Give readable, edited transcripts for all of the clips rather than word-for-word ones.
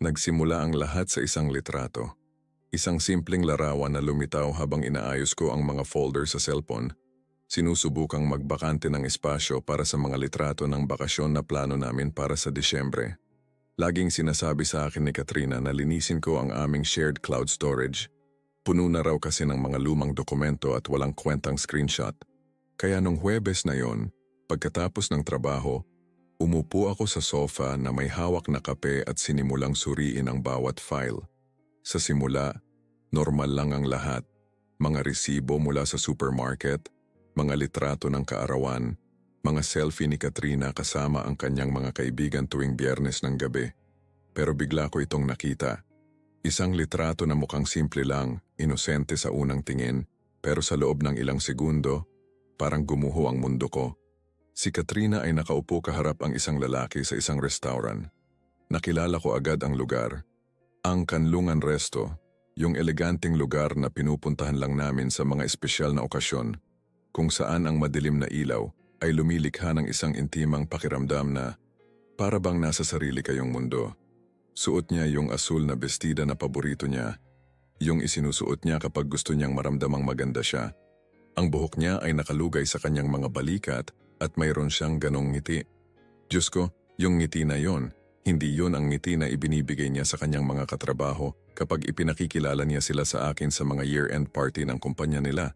Nagsimula ang lahat sa isang litrato. Isang simpleng larawan na lumitaw habang inaayos ko ang mga folder sa cellphone. Sinusubukang magbakante ng espasyo para sa mga litrato ng bakasyon na plano namin para sa Disyembre. Laging sinasabi sa akin ni Katrina na linisin ko ang aming shared cloud storage. Puno na raw kasi ng mga lumang dokumento at walang kwentang screenshot. Kaya nung Huwebes na yon, pagkatapos ng trabaho, umupo ako sa sofa na may hawak na kape at sinimulang suriin ang bawat file. Sa simula, normal lang ang lahat. Mga resibo mula sa supermarket, mga litrato ng kaarawan, mga selfie ni Katrina kasama ang kanyang mga kaibigan tuwing Biyernes ng gabi. Pero bigla ko itong nakita. Isang litrato na mukhang simple lang, inosente sa unang tingin, pero sa loob ng ilang segundo, parang gumuho ang mundo ko. Si Katrina ay nakaupo kaharap ang isang lalaki sa isang restaurant. Nakilala ko agad ang lugar. Ang Kanlungan Resto, yung eleganteng lugar na pinupuntahan lang namin sa mga espesyal na okasyon, kung saan ang madilim na ilaw ay lumilikha ng isang intimang pakiramdam na para bang nasa sarili kayong mundo. Suot niya yung asul na bestida na paborito niya, yung isinusuot niya kapag gusto niyang maramdamang maganda siya. Ang buhok niya ay nakalugay sa kanyang mga balikat at mayroon siyang ganong ngiti. Diyos ko, yung ngiti na yon, hindi yon ang ngiti na ibinibigay niya sa kanyang mga katrabaho kapag ipinakikilala niya sila sa akin sa mga year-end party ng kumpanya nila.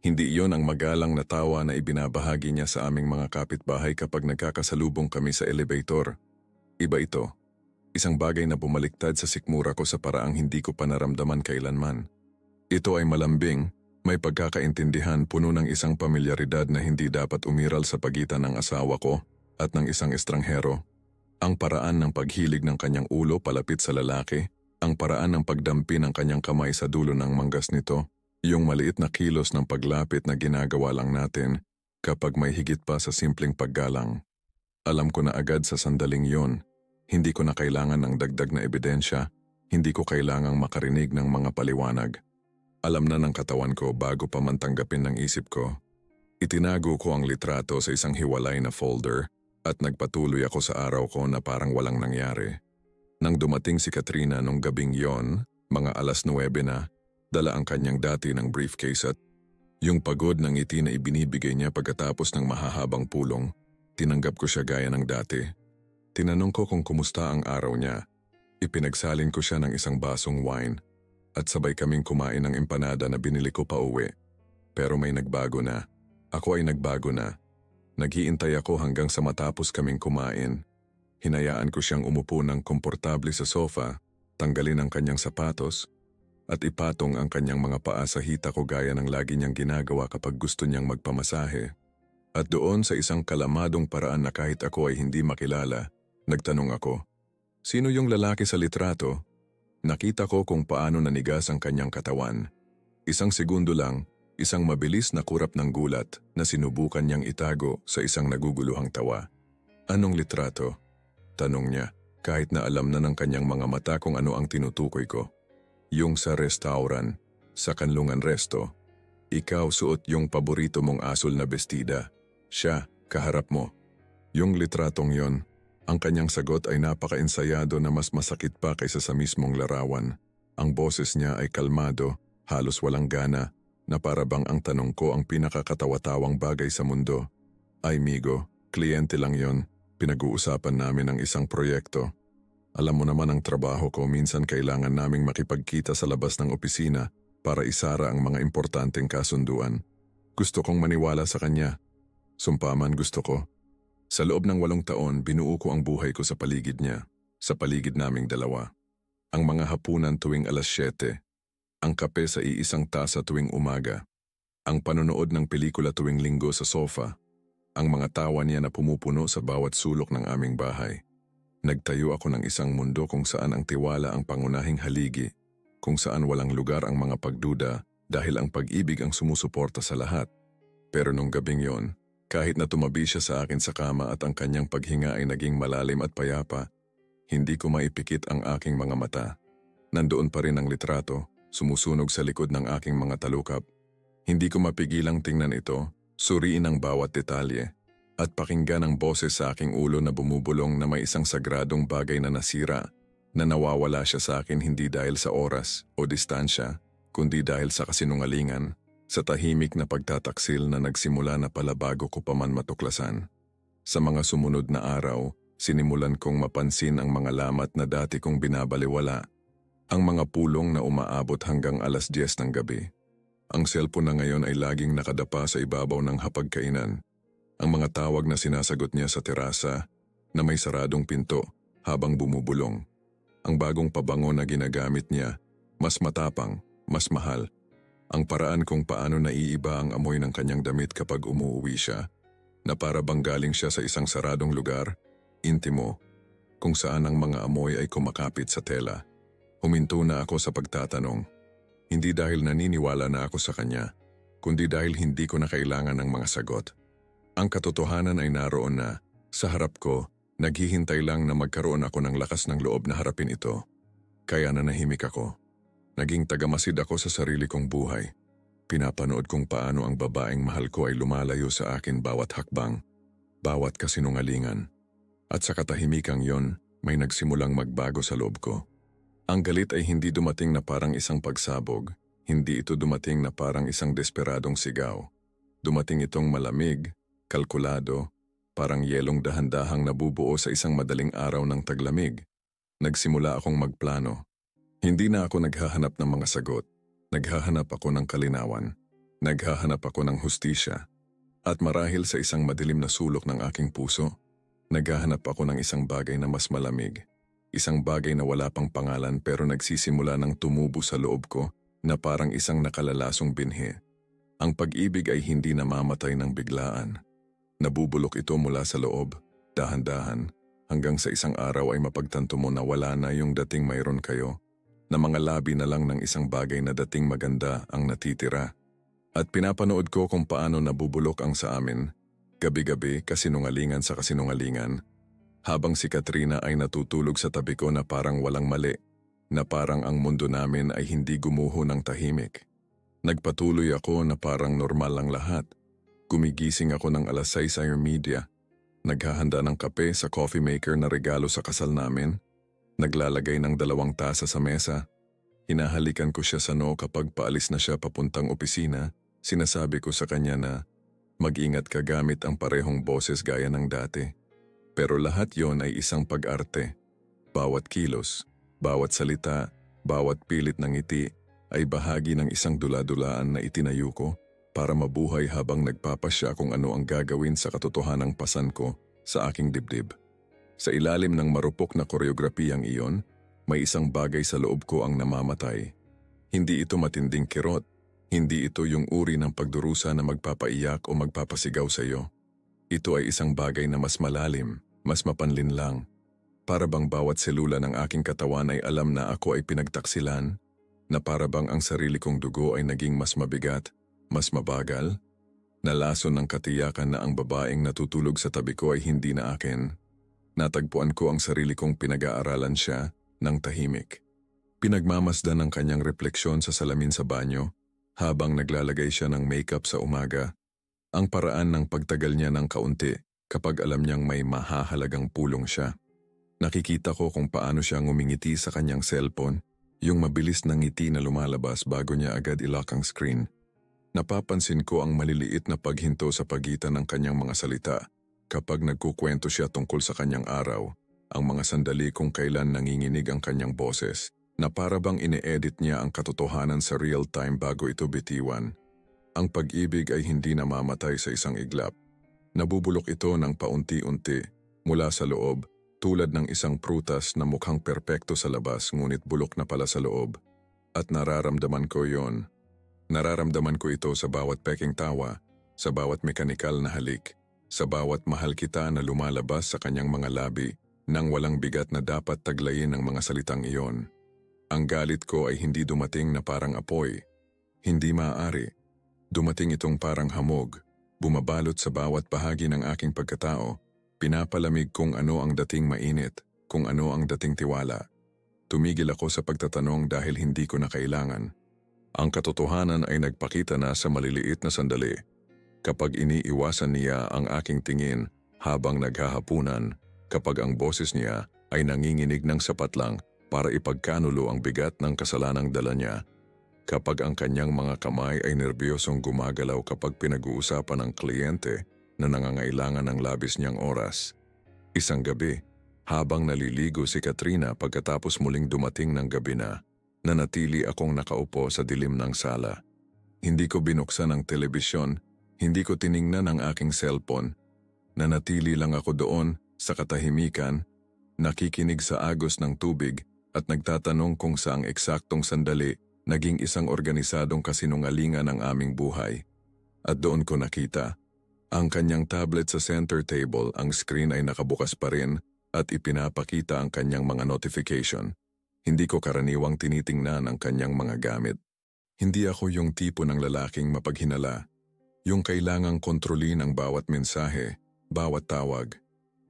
Hindi yon ang magalang na tawa na ibinabahagi niya sa aming mga kapitbahay kapag nagkakasalubong kami sa elevator. Iba ito. Isang bagay na bumaliktad sa sikmura ko sa paraang hindi ko pa naramdaman kailanman. Ito ay malambing, may pagkakaintindihan puno ng isang pamilyaridad na hindi dapat umiral sa pagitan ng asawa ko at ng isang estranghero. Ang paraan ng paghilig ng kanyang ulo palapit sa lalaki, ang paraan ng pagdampi ng kanyang kamay sa dulo ng manggas nito, yung maliit na kilos ng paglapit na ginagawa lang natin kapag may higit pa sa simpleng paggalang. Alam ko na agad sa sandaling yon, hindi ko na kailangan ng dagdag na ebidensya, hindi ko kailangang makarinig ng mga paliwanag. Alam na ng katawan ko bago pa man tanggapin ng isip ko. Itinago ko ang litrato sa isang hiwalay na folder at nagpatuloy ako sa araw ko na parang walang nangyari. Nang dumating si Katrina nung gabing yon, mga 9:00 na, dala ang kanyang dati ng briefcase at yung pagod ng ngiti na ibinibigay niya pagkatapos ng mahahabang pulong, tinanggap ko siya gaya ng dati. Tinanong ko kung kumusta ang araw niya. Ipinagsalin ko siya ng isang basong wine at sabay kaming kumain ng empanada na binili ko pa uwi. Pero may nagbago na. Ako ay nagbago na. Naghiintay ako hanggang sa matapos kaming kumain. Hinayaan ko siyang umupo ng komportable sa sofa, tanggalin ang kanyang sapatos, at ipatong ang kanyang mga paa sa hita ko gaya ng lagi niyang ginagawa kapag gusto niyang magpamasahe. At doon sa isang kalamadong paraan na kahit ako ay hindi makilala, nagtanong ako, "Sino yung lalaki sa litrato?" Nakita ko kung paano nanigas ang kanyang katawan. Isang segundo lang, isang mabilis na kurap ng gulat na sinubukan niyang itago sa isang naguguluhang tawa. "Anong litrato?" Tanong niya, kahit na alam na ng kanyang mga mata kung ano ang tinutukoy ko. "Yung sa restaurant, sa Kanlungan Resto. Ikaw suot yung paborito mong asul na bestida. Siya, kaharap mo." Yung litratong yon, ang kanyang sagot ay napaka-ensayado na mas masakit pa kaysa sa mismong larawan. Ang boses niya ay kalmado, halos walang gana, na para bang ang tanong ko ang pinakakatawa-tawang bagay sa mundo. "Ay migo, kliyente lang yon. Pinag-uusapan namin ang isang proyekto. Alam mo naman ang trabaho ko, minsan kailangan naming makipagkita sa labas ng opisina para isara ang mga importanteng kasunduan. Gusto kong maniwala sa kanya. Sumpaman gusto ko. Sa loob ng 8 taon, binuo ko ang buhay ko sa paligid niya, sa paligid naming dalawa. Ang mga hapunan tuwing 7:00, ang kape sa iisang tasa tuwing umaga, ang panonood ng pelikula tuwing Linggo sa sofa, ang mga tawa niya na pumupuno sa bawat sulok ng aming bahay. Nagtayo ako ng isang mundo kung saan ang tiwala ang pangunahing haligi, kung saan walang lugar ang mga pagduda dahil ang pag-ibig ang sumusuporta sa lahat. Pero nung gabing yon, kahit na tumabi siya sa akin sa kama at ang kanyang paghinga ay naging malalim at payapa, hindi ko maipikit ang aking mga mata. Nandoon pa rin ang litrato, sumusunog sa likod ng aking mga talukap. Hindi ko mapigilang tingnan ito, suriin ang bawat detalye, at pakinggan ang boses sa aking ulo na bumubulong na may isang sagradong bagay na nasira, Na nawawala siya sa akin hindi dahil sa oras o distansya, kundi dahil sa kasinungalingan, sa tahimik na pagtataksil na nagsimula na pala bago ko pa man matuklasan. Sa mga sumunod na araw, sinimulan kong mapansin ang mga lamat na dati kong binabaliwala. Ang mga pulong na umaabot hanggang 10:00 ng gabi. Ang cellphone na ngayon ay laging nakadapa sa ibabaw ng hapagkainan. Ang mga tawag na sinasagot niya sa terasa na may saradong pinto habang bumubulong. Ang bagong pabango na ginagamit niya, mas matapang, mas mahal. Ang paraan kung paano naiiba ang amoy ng kanyang damit kapag umuuwi siya, na para bang galing siya sa isang saradong lugar, intimo, kung saan ang mga amoy ay kumakapit sa tela. Huminto na ako sa pagtatanong. Hindi dahil naniniwala na ako sa kanya, kundi dahil hindi ko na kailangan ng mga sagot. Ang katotohanan ay naroon na, sa harap ko, naghihintay lang na magkaroon ako ng lakas ng loob na harapin ito. Kaya nanahimik ako. Naging tagamasid ako sa sarili kong buhay. Pinapanood kung paano ang babaeng mahal ko ay lumalayo sa akin bawat hakbang, bawat kasinungalingan. At sa katahimikang yon, may nagsimulang magbago sa loob ko. Ang galit ay hindi dumating na parang isang pagsabog, hindi ito dumating na parang isang desperadong sigaw. Dumating itong malamig, kalkulado, parang yelong dahan-dahang nabubuo sa isang madaling araw ng taglamig. Nagsimula akong magplano. Hindi na ako naghahanap ng mga sagot. Naghahanap ako ng kalinawan. Naghahanap ako ng hustisya. At marahil sa isang madilim na sulok ng aking puso, naghahanap ako ng isang bagay na mas malamig. Isang bagay na wala pang pangalan pero nagsisimula ng tumubo sa loob ko na parang isang nakalalasong binhi. Ang pag-ibig ay hindi namamatay ng biglaan. Nabubulok ito mula sa loob, dahan-dahan, hanggang sa isang araw ay mapagtanto mo na wala na yung dating mayroon kayo, na mga labi na lang ng isang bagay na dating maganda ang natitira. At pinapanood ko kung paano nabubulok ang sa amin, gabi-gabi kasinungalingan sa kasinungalingan, habang si Katrina ay natutulog sa tabi ko na parang walang mali, na parang ang mundo namin ay hindi gumuho ng tahimik. Nagpatuloy ako na parang normal lang lahat. Gumigising ako ng 6:00 media. Naghahanda ng kape sa coffee maker na regalo sa kasal namin. Naglalagay ng 2 tasa sa mesa. Hinahalikan ko siya sa noo kapag paalis na siya papuntang opisina. Sinasabi ko sa kanya na mag-ingat ka gamit ang parehong boses gaya ng dati. Pero lahat yon ay isang pag-arte. Bawat kilos, bawat salita, bawat pilit ng ngiti ay bahagi ng isang dula-dulaan na itinayo ko para mabuhay habang nagpapasya kung ano ang gagawin sa katotohanang pasan ko sa aking dibdib. Sa ilalim ng marupok na koreografiyang iyon, may isang bagay sa loob ko ang namamatay. Hindi ito matinding kirot, hindi ito yung uri ng pagdurusa na magpapaiyak o magpapasigaw sa iyo. Ito ay isang bagay na mas malalim, mas mapanlinlang. Para bang bawat selula ng aking katawan ay alam na ako ay pinagtaksilan, na para bang ang sarili kong dugo ay naging mas mabigat, mas mabagal, na lason ng katiyakan na ang babaeng natutulog sa tabi ko ay hindi na akin. Natagpuan ko ang sarili kong pinag-aaralan siya ng tahimik. Pinagmamasdan ang kanyang refleksyon sa salamin sa banyo habang naglalagay siya ng makeup sa umaga. Ang paraan ng pagtagal niya ng kaunti kapag alam niyang may mahahalagang pulong siya. Nakikita ko kung paano siya ngumingiti sa kanyang cellphone, yung mabilis na ngiti na lumalabas bago niya agad i-lock ang screen. Napapansin ko ang maliliit na paghinto sa pagitan ng kanyang mga salita kapag nagkukwento siya tungkol sa kanyang araw, ang mga sandali kung kailan nanginginig ang kanyang boses, na para bang ine-edit niya ang katotohanan sa real time bago ito bitiwan. Ang pag-ibig ay hindi namamatay sa isang iglap. Nabubulok ito ng paunti-unti mula sa loob, tulad ng isang prutas na mukhang perpekto sa labas ngunit bulok na pala sa loob. At nararamdaman ko yon. Nararamdaman ko ito sa bawat peking tawa, sa bawat mekanikal na halik, sa bawat mahal kita na lumalabas sa kanyang mga labi nang walang bigat na dapat taglayin ng mga salitang iyon. Ang galit ko ay hindi dumating na parang apoy. Hindi maaari. Dumating itong parang hamog, bumabalot sa bawat bahagi ng aking pagkatao, pinapalamig kung ano ang dating mainit, kung ano ang dating tiwala. Tumigil ako sa pagtatanong dahil hindi ko na kailangan. Ang katotohanan ay nagpakita na sa maliliit na sandali. Kapag iniiwasan niya ang aking tingin habang naghahapunan, kapag ang boses niya ay nanginginig ng sapat lang para ipagkanulo ang bigat ng kasalanang dala niya kapag ang kanyang mga kamay ay nerbyosong gumagalaw kapag pinag-uusapan ng kliyente na nangangailangan ng labis niyang oras. Isang gabi, habang naliligo si Katrina pagkatapos muling dumating ng gabi na, nanatili akong nakaupo sa dilim ng sala. Hindi ko binuksan ang telebisyon, hindi ko tiningnan ang aking cellphone. Nanatili lang ako doon sa katahimikan, nakikinig sa agos ng tubig at nagtatanong kung saang eksaktong sandali naging isang organisadong kasinungalingan ang aming buhay. At doon ko nakita, ang kanyang tablet sa center table, ang screen ay nakabukas pa rin at ipinapakita ang kanyang mga notification. Hindi ko karaniwang tinitingnan ang kanyang mga gamit. Hindi ako yung tipo ng lalaking mapaghinala, yung kailangang kontrolin ang bawat mensahe, bawat tawag.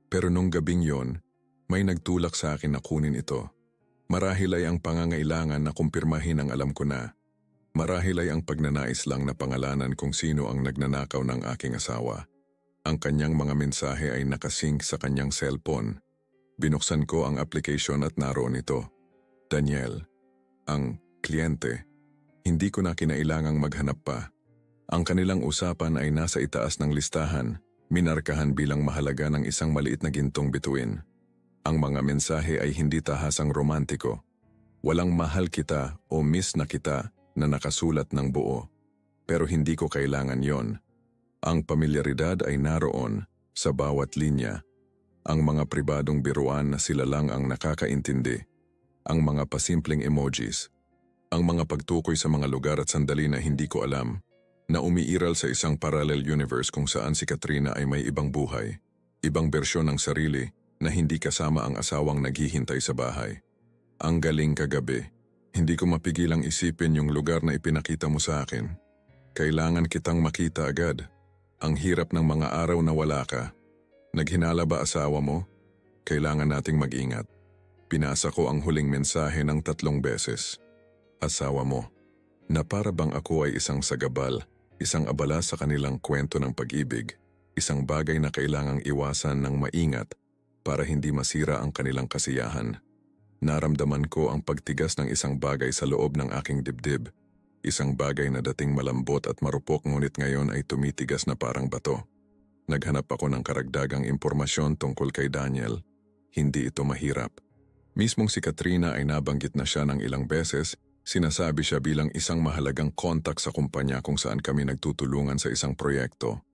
Pero nung gabing yon, may nagtulak sa akin na kunin ito. Marahil ay ang pangangailangan na kumpirmahin ang alam ko na. Marahil ay ang pagnanais lang na pangalanan kung sino ang nagnanakaw ng aking asawa. Ang kanyang mga mensahe ay nakasync sa kanyang cellphone. Binuksan ko ang application at naroon ito. Daniel, ang kliyente. Hindi ko na kinailangang maghanap pa. Ang kanilang usapan ay nasa itaas ng listahan, minarkahan bilang mahalaga ng isang maliit na gintong bituin. Ang mga mensahe ay hindi tahasang romantiko. Walang mahal kita o miss na kita na nakasulat ng buo. Pero hindi ko kailangan yon. Ang pamilyaridad ay naroon sa bawat linya. Ang mga pribadong biruan na sila lang ang nakakaintindi. Ang mga pasimpleng emojis. Ang mga pagtukoy sa mga lugar at sandali na hindi ko alam, na umiiral sa isang parallel universe kung saan si Katrina ay may ibang buhay, ibang bersyon ng sarili na hindi kasama ang asawang naghihintay sa bahay. Ang galing kagabi. Hindi ko mapigilang isipin yung lugar na ipinakita mo sa akin. Kailangan kitang makita agad. Ang hirap ng mga araw na wala ka. Naghinala ba asawa mo? Kailangan nating mag-ingat. Pinasa ko ang huling mensahe ng 3 beses. Asawa mo. Na para bang ako ay isang sagabal, isang abala sa kanilang kwento ng pag-ibig, isang bagay na kailangang iwasan ng maingat para hindi masira ang kanilang kasiyahan. Naramdaman ko ang pagtigas ng isang bagay sa loob ng aking dibdib. Isang bagay na dating malambot at marupok ngunit ngayon ay tumitigas na parang bato. Naghanap ako ng karagdagang impormasyon tungkol kay Daniel. Hindi ito mahirap. Mismong si Katrina ay nabanggit na siya ng ilang beses, sinasabi siya bilang isang mahalagang kontak sa kumpanya kung saan kami nagtutulungan sa isang proyekto.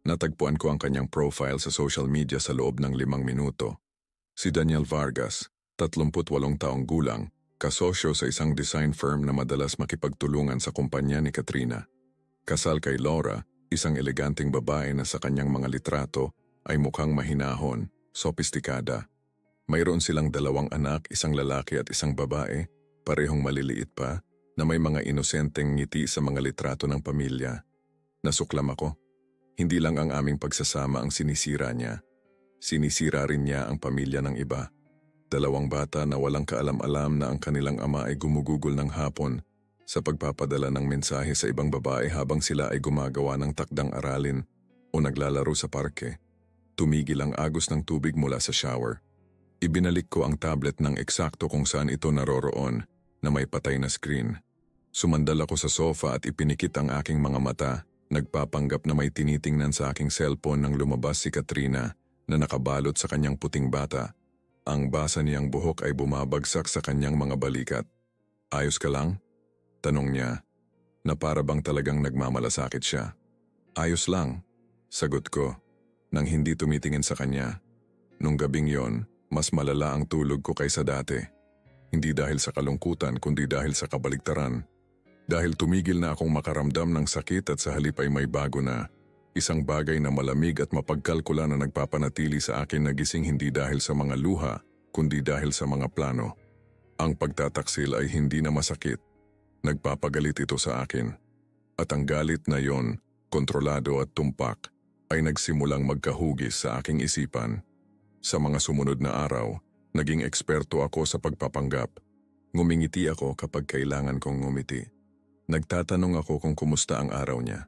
Natagpuan ko ang kanyang profile sa social media sa loob ng 5 minuto. Si Daniel Vargas, 38 taong gulang, kasosyo sa isang design firm na madalas makipagtulungan sa kumpanya ni Katrina. Kasal kay Laura, isang eleganteng babae na sa kanyang mga litrato ay mukhang mahinahon, sopistikada. Mayroon silang 2 anak, isang lalaki at isang babae, parehong maliliit pa, na may mga inosenteng ngiti sa mga litrato ng pamilya. Nasuklam ako. Hindi lang ang aming pagsasama ang sinisira niya. Sinisira rin niya ang pamilya ng iba. 2 bata na walang kaalam-alam na ang kanilang ama ay gumugugol ng hapon sa pagpapadala ng mensahe sa ibang babae habang sila ay gumagawa ng takdang aralin o naglalaro sa parke. Tumigil ang agos ng tubig mula sa shower. Ibinalik ko ang tablet ng eksakto kung saan ito naroroon na may patay na screen. Sumandal ako sa sofa at ipinikit ang aking mga mata, nagpapanggap na may tinitingnan sa aking cellphone nang lumabas si Katrina na nakabalot sa kanyang puting bata. Ang basa niyang buhok ay bumabagsak sa kanyang mga balikat. Ayos ka lang? Tanong niya, na para bang talagang nagmamalasakit siya. Ayos lang, sagot ko, nang hindi tumitingin sa kanya. Nung gabing yon, mas malala ang tulog ko kaysa dati. Hindi dahil sa kalungkutan kundi dahil sa kabaligtaran. Dahil tumigil na akong makaramdam ng sakit at sa halip ay may bago na. Isang bagay na malamig at mapagkalkula na nagpapanatili sa akin na gising hindi dahil sa mga luha, kundi dahil sa mga plano. Ang pagtataksil ay hindi na masakit. Nagpapagalit ito sa akin. At ang galit na yon, kontrolado at tumpak, ay nagsimulang magkahugis sa aking isipan. Sa mga sumunod na araw, naging eksperto ako sa pagpapanggap. Ngumingiti ako kapag kailangan kong ngumiti. Nagtatanong ako kung kumusta ang araw niya.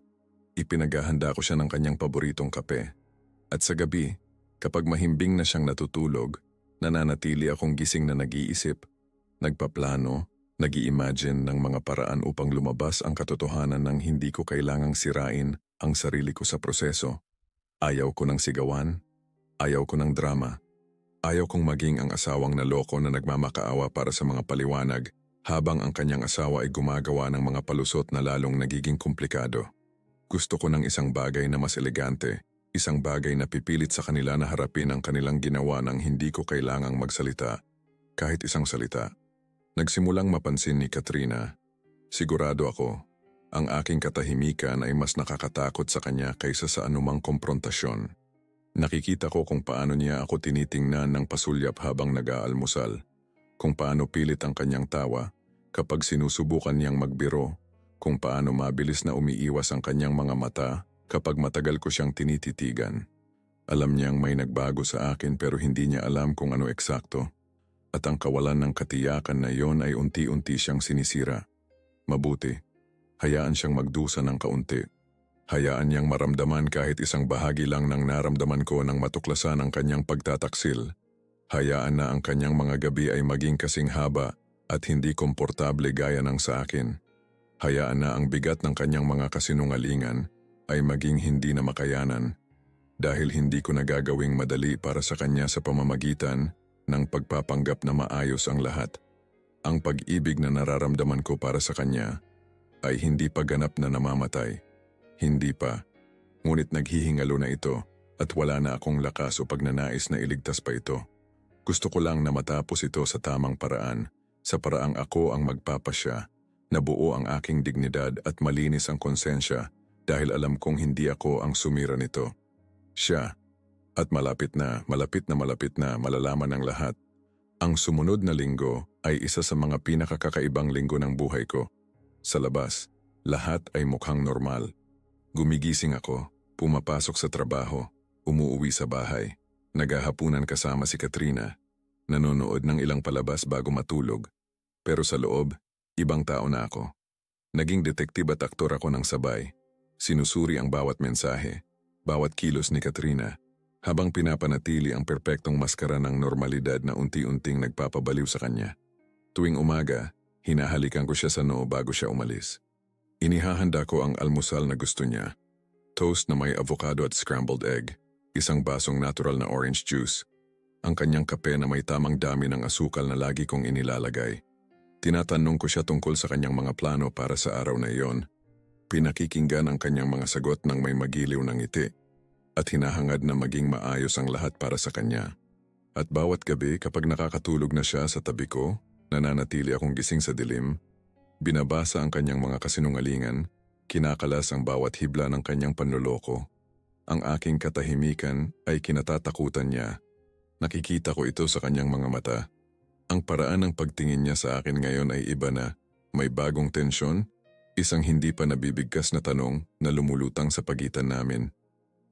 Ipinaghahanda ko siya ng kanyang paboritong kape. At sa gabi, kapag mahimbing na siyang natutulog, nananatili akong gising na nag-iisip. Nagpaplano, nag-i-imagine ng mga paraan upang lumabas ang katotohanan ng hindi ko kailangang sirain ang sarili ko sa proseso. Ayaw ko ng sigawan, ayaw ko ng drama. Ayaw kong maging ang asawang naloko na nagmamakaawa para sa mga paliwanag habang ang kanyang asawa ay gumagawa ng mga palusot na lalong nagiging komplikado. Gusto ko ng isang bagay na mas elegante, isang bagay na pipilit sa kanila na harapin ang kanilang ginawa nang hindi ko kailangang magsalita, kahit isang salita. Nagsimulang mapansin ni Katrina, sigurado ako, ang aking katahimikan ay mas nakakatakot sa kanya kaysa sa anumang komprontasyon. Nakikita ko kung paano niya ako tinitingnan ng pasulyap habang nag-aalmusal, kung paano pilit ang kanyang tawa kapag sinusubukan niyang magbiro, kung paano mabilis na umiiwas ang kanyang mga mata kapag matagal ko siyang tinititigan. Alam niyang may nagbago sa akin pero hindi niya alam kung ano eksakto. At ang kawalan ng katiyakan na yon ay unti-unti siyang sinisira. Mabuti, hayaan siyang magdusa ng kaunti. Hayaan niyang maramdaman kahit isang bahagi lang ng naramdaman ko nang matuklasan ang kanyang pagtataksil. Hayaan na ang kanyang mga gabi ay maging kasing haba at hindi komportable gaya ng sa akin. Hayaan na ang bigat ng kanyang mga kasinungalingan ay maging hindi na makayanan dahil hindi ko nagagawing madali para sa kanya sa pamamagitan ng pagpapanggap na maayos ang lahat. Ang pag-ibig na nararamdaman ko para sa kanya ay hindi pa ganap na namamatay. Hindi pa. Ngunit naghihingalo na ito at wala na akong lakas o pagnanais na iligtas pa ito. Gusto ko lang na matapos ito sa tamang paraan, sa paraang ako ang magpapasya, na buo ang aking dignidad at malinis ang konsensya dahil alam kong hindi ako ang sumira nito. Siya. At malapit na malalaman ng lahat. Ang sumunod na linggo ay isa sa mga pinakakakaibang linggo ng buhay ko. Sa labas, lahat ay mukhang normal. Gumigising ako, pumapasok sa trabaho, umuuwi sa bahay, naghahapunan kasama si Katrina, nanonood ng ilang palabas bago matulog. Pero sa loob, ibang tao na ako. Naging detektibo at aktor ako ng sabay. Sinusuri ang bawat mensahe, bawat kilos ni Katrina, habang pinapanatili ang perpektong maskara ng normalidad na unti-unting nagpapabaliw sa kanya. Tuwing umaga, hinahalikan ko siya sa noo bago siya umalis. Inihahanda ko ang almusal na gusto niya. Toast na may avocado at scrambled egg, isang basong natural na orange juice, ang kanyang kape na may tamang dami ng asukal na lagi kong inilalagay. Tinatanong ko siya tungkol sa kanyang mga plano para sa araw na iyon. Pinakikinggan ang kanyang mga sagot ng may magiliw na ngiti at hinahangad na maging maayos ang lahat para sa kanya. At bawat gabi kapag nakakatulog na siya sa tabi ko, nananatili akong gising sa dilim, binabasa ang kanyang mga kasinungalingan, kinakalas ang bawat hibla ng kanyang panloloko. Ang aking katahimikan ay kinatatakutan niya. Nakikita ko ito sa kanyang mga mata. Ang paraan ng pagtingin niya sa akin ngayon ay iba na, may bagong tensyon, isang hindi pa nabibigkas na tanong na lumulutang sa pagitan namin.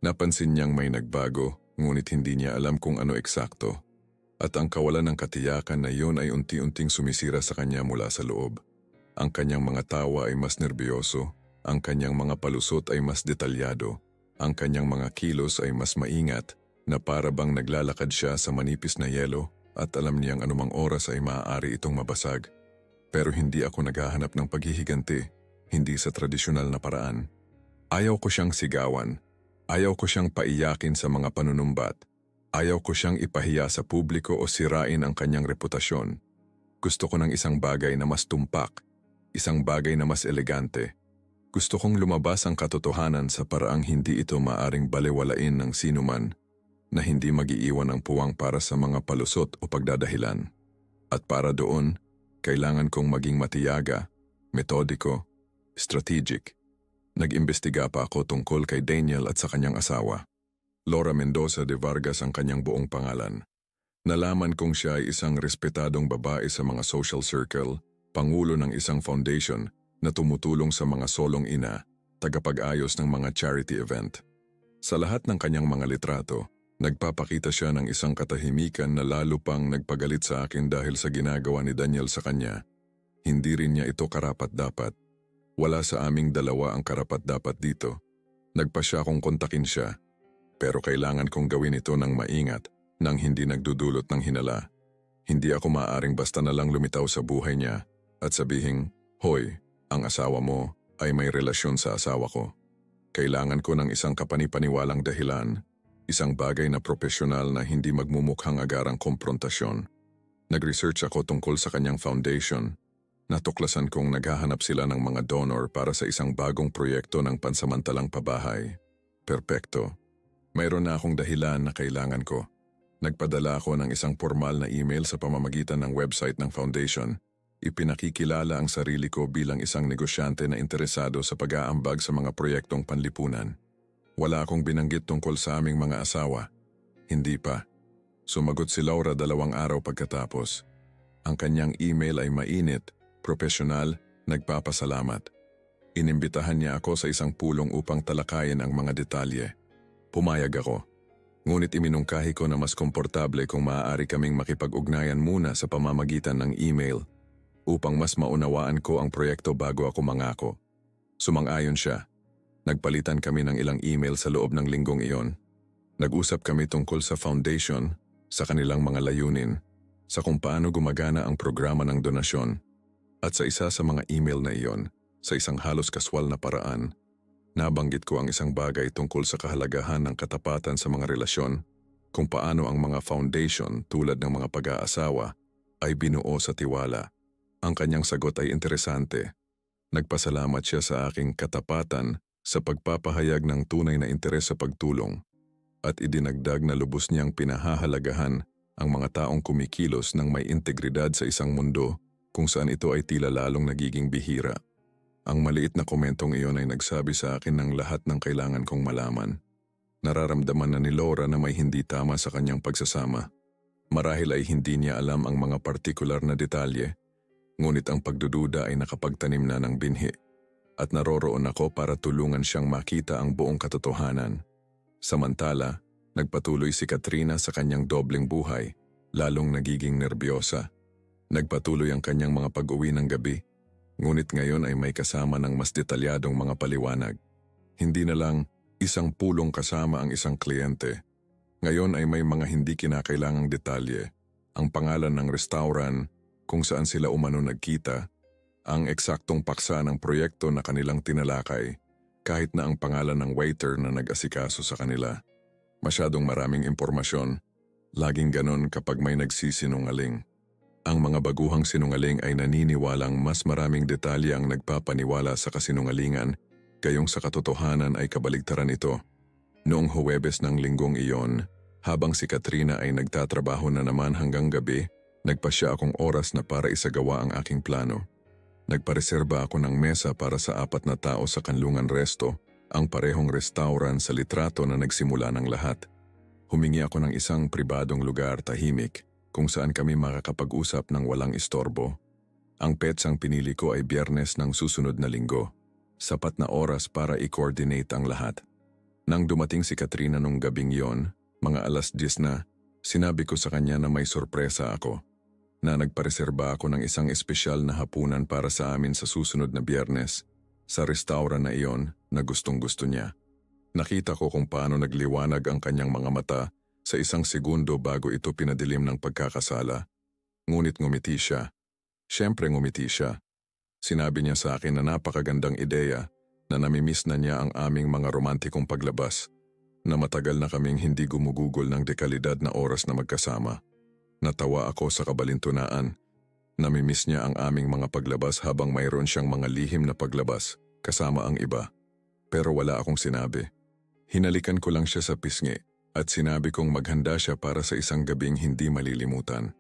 Napansin niyang may nagbago, ngunit hindi niya alam kung ano eksakto. At ang kawalan ng katiyakan na iyon ay unti-unting sumisira sa kanya mula sa loob. Ang kanyang mga tawa ay mas nerbiyoso, ang kanyang mga palusot ay mas detalyado, ang kanyang mga kilos ay mas maingat na para bang naglalakad siya sa manipis na yelo at alam niyang anumang oras ay maaari itong mabasag. Pero hindi ako naghahanap ng paghihiganti, hindi sa tradisyonal na paraan. Ayaw ko siyang sigawan, ayaw ko siyang paiyakin sa mga panunumbat, ayaw ko siyang ipahiya sa publiko o sirain ang kanyang reputasyon. Gusto ko ng isang bagay na mas tumpak, isang bagay na mas elegante. Gusto kong lumabas ang katotohanan sa paraang hindi ito maaring balewalain ng sinuman, na hindi mag-iiwan ng puwang para sa mga palusot o pagdadahilan. At para doon, kailangan kong maging matiyaga, metodiko, strategic. Nag-imbestiga pa ako tungkol kay Daniel at sa kanyang asawa. Laura Mendoza de Vargas ang kanyang buong pangalan. Nalaman kong siya ay isang respetadong babae sa mga social circle, pangulo ng isang foundation na tumutulong sa mga solong ina, tagapag-ayos ng mga charity event. Sa lahat ng kanyang mga litrato, nagpapakita siya ng isang katahimikan na lalo pang nagpagalit sa akin dahil sa ginagawa ni Daniel sa kanya. Hindi rin niya ito karapat-dapat. Wala sa aming dalawa ang karapat-dapat dito. Nagpa siya kung kontakin siya, pero kailangan kong gawin ito ng maingat nang hindi nagdudulot ng hinala. Hindi ako maaaring basta na lang lumitaw sa buhay niya at sabihing, "Hoy, ang asawa mo ay may relasyon sa asawa ko." Kailangan ko ng isang kapanipaniwalang dahilan, isang bagay na propesyonal na hindi magmumukhang agarang komprontasyon. Nag-research ako tungkol sa kanyang foundation. Natuklasan kong naghahanap sila ng mga donor para sa isang bagong proyekto ng pansamantalang pabahay. Perpekto. Mayroon na akong dahilan na kailangan ko. Nagpadala ako ng isang formal na email sa pamamagitan ng website ng foundation. Ipinakikilala ang sarili ko bilang isang negosyante na interesado sa pag-aambag sa mga proyektong panlipunan. Wala akong binanggit tungkol sa aming mga asawa. Hindi pa. Sumagot si Laura 2 araw pagkatapos. Ang kanyang email ay mainit, propesyonal, nagpapasalamat. Inimbitahan niya ako sa isang pulong upang talakayin ang mga detalye. Pumayag ako. Ngunit iminungkahi ko na mas komportable kung maaari kaming makipag-ugnayan muna sa pamamagitan ng email upang mas maunawaan ko ang proyekto bago ako mangako. Sumang-ayon siya. Nagpalitan kami ng ilang email sa loob ng linggong iyon. Nag-usap kami tungkol sa foundation, sa kanilang mga layunin, sa kung paano gumagana ang programa ng donasyon. At sa isa sa mga email na iyon, sa isang halos kaswal na paraan, nabanggit ko ang isang bagay tungkol sa kahalagahan ng katapatan sa mga relasyon, kung paano ang mga foundation tulad ng mga pag-aasawa ay binuo sa tiwala. Ang kanyang sagot ay interesante. Nagpasalamat siya sa aking katapatan sa pagpapahayag ng tunay na interes sa pagtulong at idinagdag na lubos niyang pinahahalagahan ang mga taong kumikilos ng may integridad sa isang mundo kung saan ito ay tila lalong nagiging bihira. Ang maliit na komentong iyon ay nagsabi sa akin ng lahat ng kailangan kong malaman. Nararamdaman na ni Laura na may hindi tama sa kanyang pagsasama. Marahil ay hindi niya alam ang mga partikular na detalye, ngunit ang pagdududa ay nakapagtanim na ng binhi. At naroroon ako para tulungan siyang makita ang buong katotohanan. Samantala, nagpatuloy si Katrina sa kanyang dobleng buhay, lalong nagiging nerbiyosa. Nagpatuloy ang kanyang mga pag-uwi ng gabi. Ngunit ngayon ay may kasama ng mas detalyadong mga paliwanag. Hindi na lang isang pulong kasama ang isang kliyente. Ngayon ay may mga hindi kinakailangang detalye. Ang pangalan ng restaurant, kung saan sila umano nagkita, ang eksaktong paksa ng proyekto na kanilang tinalakay, kahit na ang pangalan ng waiter na nag-asikaso sa kanila. Masyadong maraming impormasyon. Laging ganon kapag may nagsisinungaling. Ang mga baguhang sinungaling ay naniniwalang mas maraming detalye ang nagpapaniwala sa kasinungalingan, gayong sa katotohanan ay kabaligtaran ito. Noong Huwebes ng linggong iyon, habang si Katrina ay nagtatrabaho na naman hanggang gabi, nagpasya akong oras na para isagawa ang aking plano. Nagpareserba ako ng mesa para sa 4 na tao sa Kanlungan Resto, ang parehong restaurant sa litrato na nagsimula ng lahat. Humingi ako ng isang pribadong lugar, tahimik, kung saan kami makakapag-usap ng walang istorbo. Ang petsang pinili ko ay Biyernes ng susunod na linggo. Sapat na oras para i-coordinate ang lahat. Nang dumating si Katrina nung gabing yon, mga 10:00 na, sinabi ko sa kanya na may sorpresa ako. Na nagpareserba ako ng isang espesyal na hapunan para sa amin sa susunod na Biyernes, sa restaurant na iyon na gustong-gusto niya. Nakita ko kung paano nagliwanag ang kanyang mga mata sa isang segundo bago ito pinadilim ng pagkakasala. Ngunit ngumiti siya. Siyempre ngumiti siya. Sinabi niya sa akin na napakagandang ideya na namimiss na niya ang aming mga romantikong paglabas, na matagal na kaming hindi gumugugol ng dekalidad na oras na magkasama. Natawa ako sa kabalintunaan. Namimiss niya ang aming mga paglabas habang mayroon siyang mga lihim na paglabas kasama ang iba. Pero wala akong sinabi. Hinalikan ko lang siya sa pisngi at sinabi kong maghanda siya para sa isang gabing hindi malilimutan.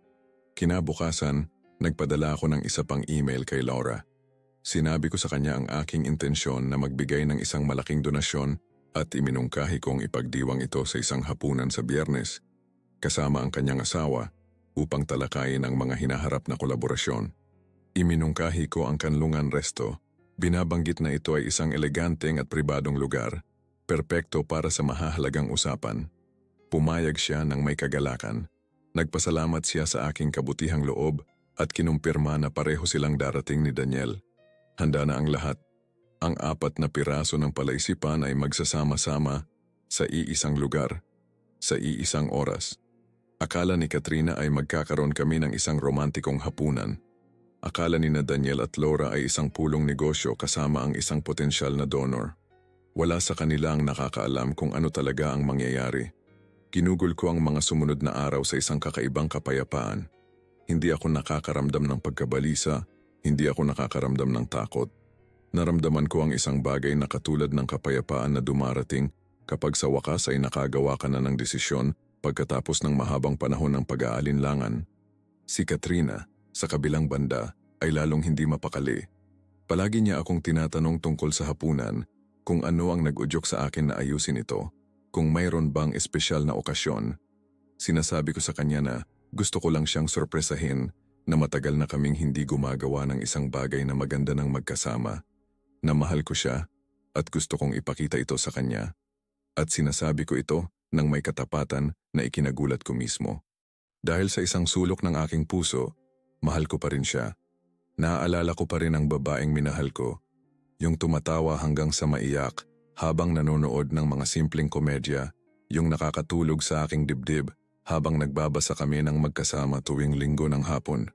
Kinabukasan, nagpadala ako ng isa pang email kay Laura. Sinabi ko sa kanya ang aking intensyon na magbigay ng isang malaking donasyon at iminungkahi kong ipagdiwang ito sa isang hapunan sa Biyernes, kasama ang kanyang asawa, upang talakayin ang mga hinaharap na kolaborasyon. Iminungkahi ko ang Kanlungan Resto. Binabanggit na ito ay isang eleganteng at pribadong lugar, perpekto para sa mahahalagang usapan. Pumayag siya ng may kagalakan. Nagpasalamat siya sa aking kabutihang loob at kinumpirma na pareho silang darating ni Daniel. Handa na ang lahat. Ang 4 na piraso ng palaisipan ay magsasama-sama sa iisang lugar, sa iisang oras. Akala ni Katrina ay magkakaroon kami ng isang romantikong hapunan. Akala ni na Daniel at Laura ay isang pulong negosyo kasama ang isang potensyal na donor. Wala sa kanila ang nakakaalam kung ano talaga ang mangyayari. Ginugol ko ang mga sumunod na araw sa isang kakaibang kapayapaan. Hindi ako nakakaramdam ng pagkabalisa, hindi ako nakakaramdam ng takot. Naramdaman ko ang isang bagay na katulad ng kapayapaan na dumarating kapag sa wakas ay nakagawa ka na ng desisyon pagkatapos ng mahabang panahon ng pag-aalinlangan. Si Katrina, sa kabilang banda, ay lalong hindi mapakali. Palagi niya akong tinatanong tungkol sa hapunan, kung ano ang nag-udyok sa akin na ayusin ito, kung mayroon bang espesyal na okasyon. Sinasabi ko sa kanya na gusto ko lang siyang sorpresahin na matagal na kaming hindi gumagawa ng isang bagay na maganda ng magkasama, na mahal ko siya at gusto kong ipakita ito sa kanya. At sinasabi ko ito nang may katapatan na ikinagulat ko mismo. Dahil sa isang sulok ng aking puso, mahal ko pa rin siya. Naaalala ko pa rin ang babaeng minahal ko, yung tumatawa hanggang sa maiyak habang nanonood ng mga simpleng komedya, yung nakakatulog sa aking dibdib habang nagbabasa kami ng magkasama tuwing linggo ng hapon.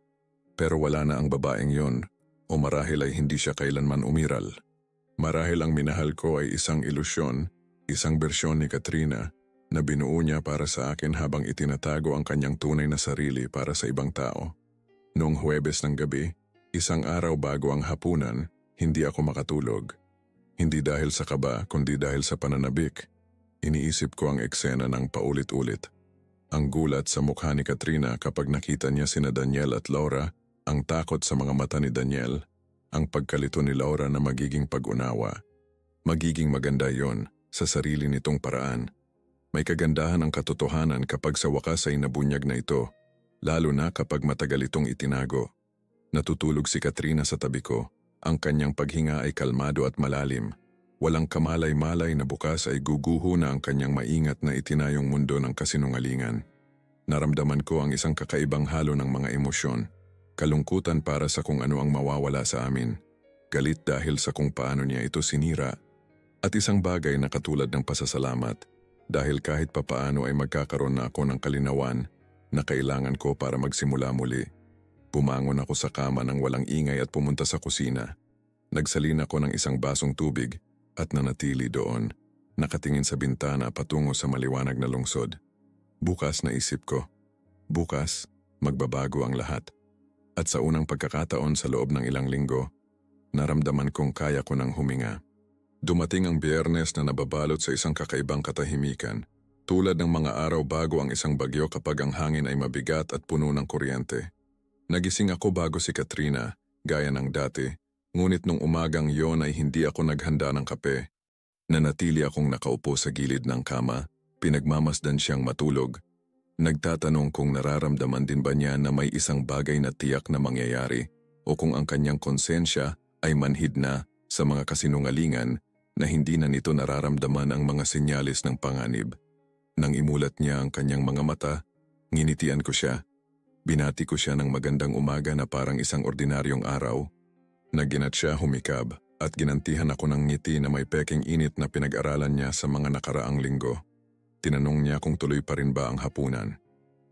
Pero wala na ang babaeng yon, o marahil ay hindi siya kailanman umiral. Marahil ang minahal ko ay isang ilusyon, isang bersyon ni Katrina na binuo niya para sa akin habang itinatago ang kanyang tunay na sarili para sa ibang tao. Noong Huwebes ng gabi, isang araw bago ang hapunan, hindi ako makatulog. Hindi dahil sa kaba, kundi dahil sa pananabik. Iniisip ko ang eksena ng paulit-ulit. Ang gulat sa mukha ni Katrina kapag nakita niya sina Daniel at Laura, ang takot sa mga mata ni Daniel, ang pagkalito ni Laura na magiging pag-unawa. Magiging maganda yon sa sarili nitong paraan. May kagandahan ang katotohanan kapag sa wakas ay nabunyag na ito, lalo na kapag matagal itong itinago. Natutulog si Katrina sa tabi ko. Ang kanyang paghinga ay kalmado at malalim. Walang kamalay-malay na bukas ay guguho na ang kanyang maingat na itinayong mundo ng kasinungalingan. Naramdaman ko ang isang kakaibang halo ng mga emosyon. Kalungkutan para sa kung ano ang mawawala sa amin. Galit dahil sa kung paano niya ito sinira. At isang bagay na katulad ng pasasalamat. Dahil kahit papaano ay magkakaroon na ako ng kalinawan na kailangan ko para magsimula muli. Bumangon ako sa kama nang walang ingay at pumunta sa kusina. Nagsalin ako ng isang basong tubig at nanatili doon, nakatingin sa bintana patungo sa maliwanag na lungsod. Bukas naisip ko. Bukas, magbabago ang lahat. At sa unang pagkakataon sa loob ng ilang linggo, naramdaman kong kaya ko ng huminga. Dumating ang Biyernes na nababalot sa isang kakaibang katahimikan, tulad ng mga araw bago ang isang bagyo kapag ang hangin ay mabigat at puno ng kuryente. Nagising ako bago si Katrina, gaya ng dati, ngunit nung umagang yon ay hindi ako naghanda ng kape. Nanatili akong nakaupo sa gilid ng kama, pinagmamasdan siyang matulog. Nagtatanong kung nararamdaman din ba niya na may isang bagay na tiyak na mangyayari o kung ang kanyang konsensya ay manhid na sa mga kasinungalingan na hindi na nito nararamdaman ang mga senyales ng panganib. Nang imulat niya ang kanyang mga mata, nginitian ko siya. Binati ko siya ng magandang umaga na parang isang ordinaryong araw. Naginat siya humikab at ginantihan ako ng ngiti na may peking init na pinag-aralan niya sa mga nakaraang linggo. Tinanong niya kung tuloy pa rin ba ang hapunan.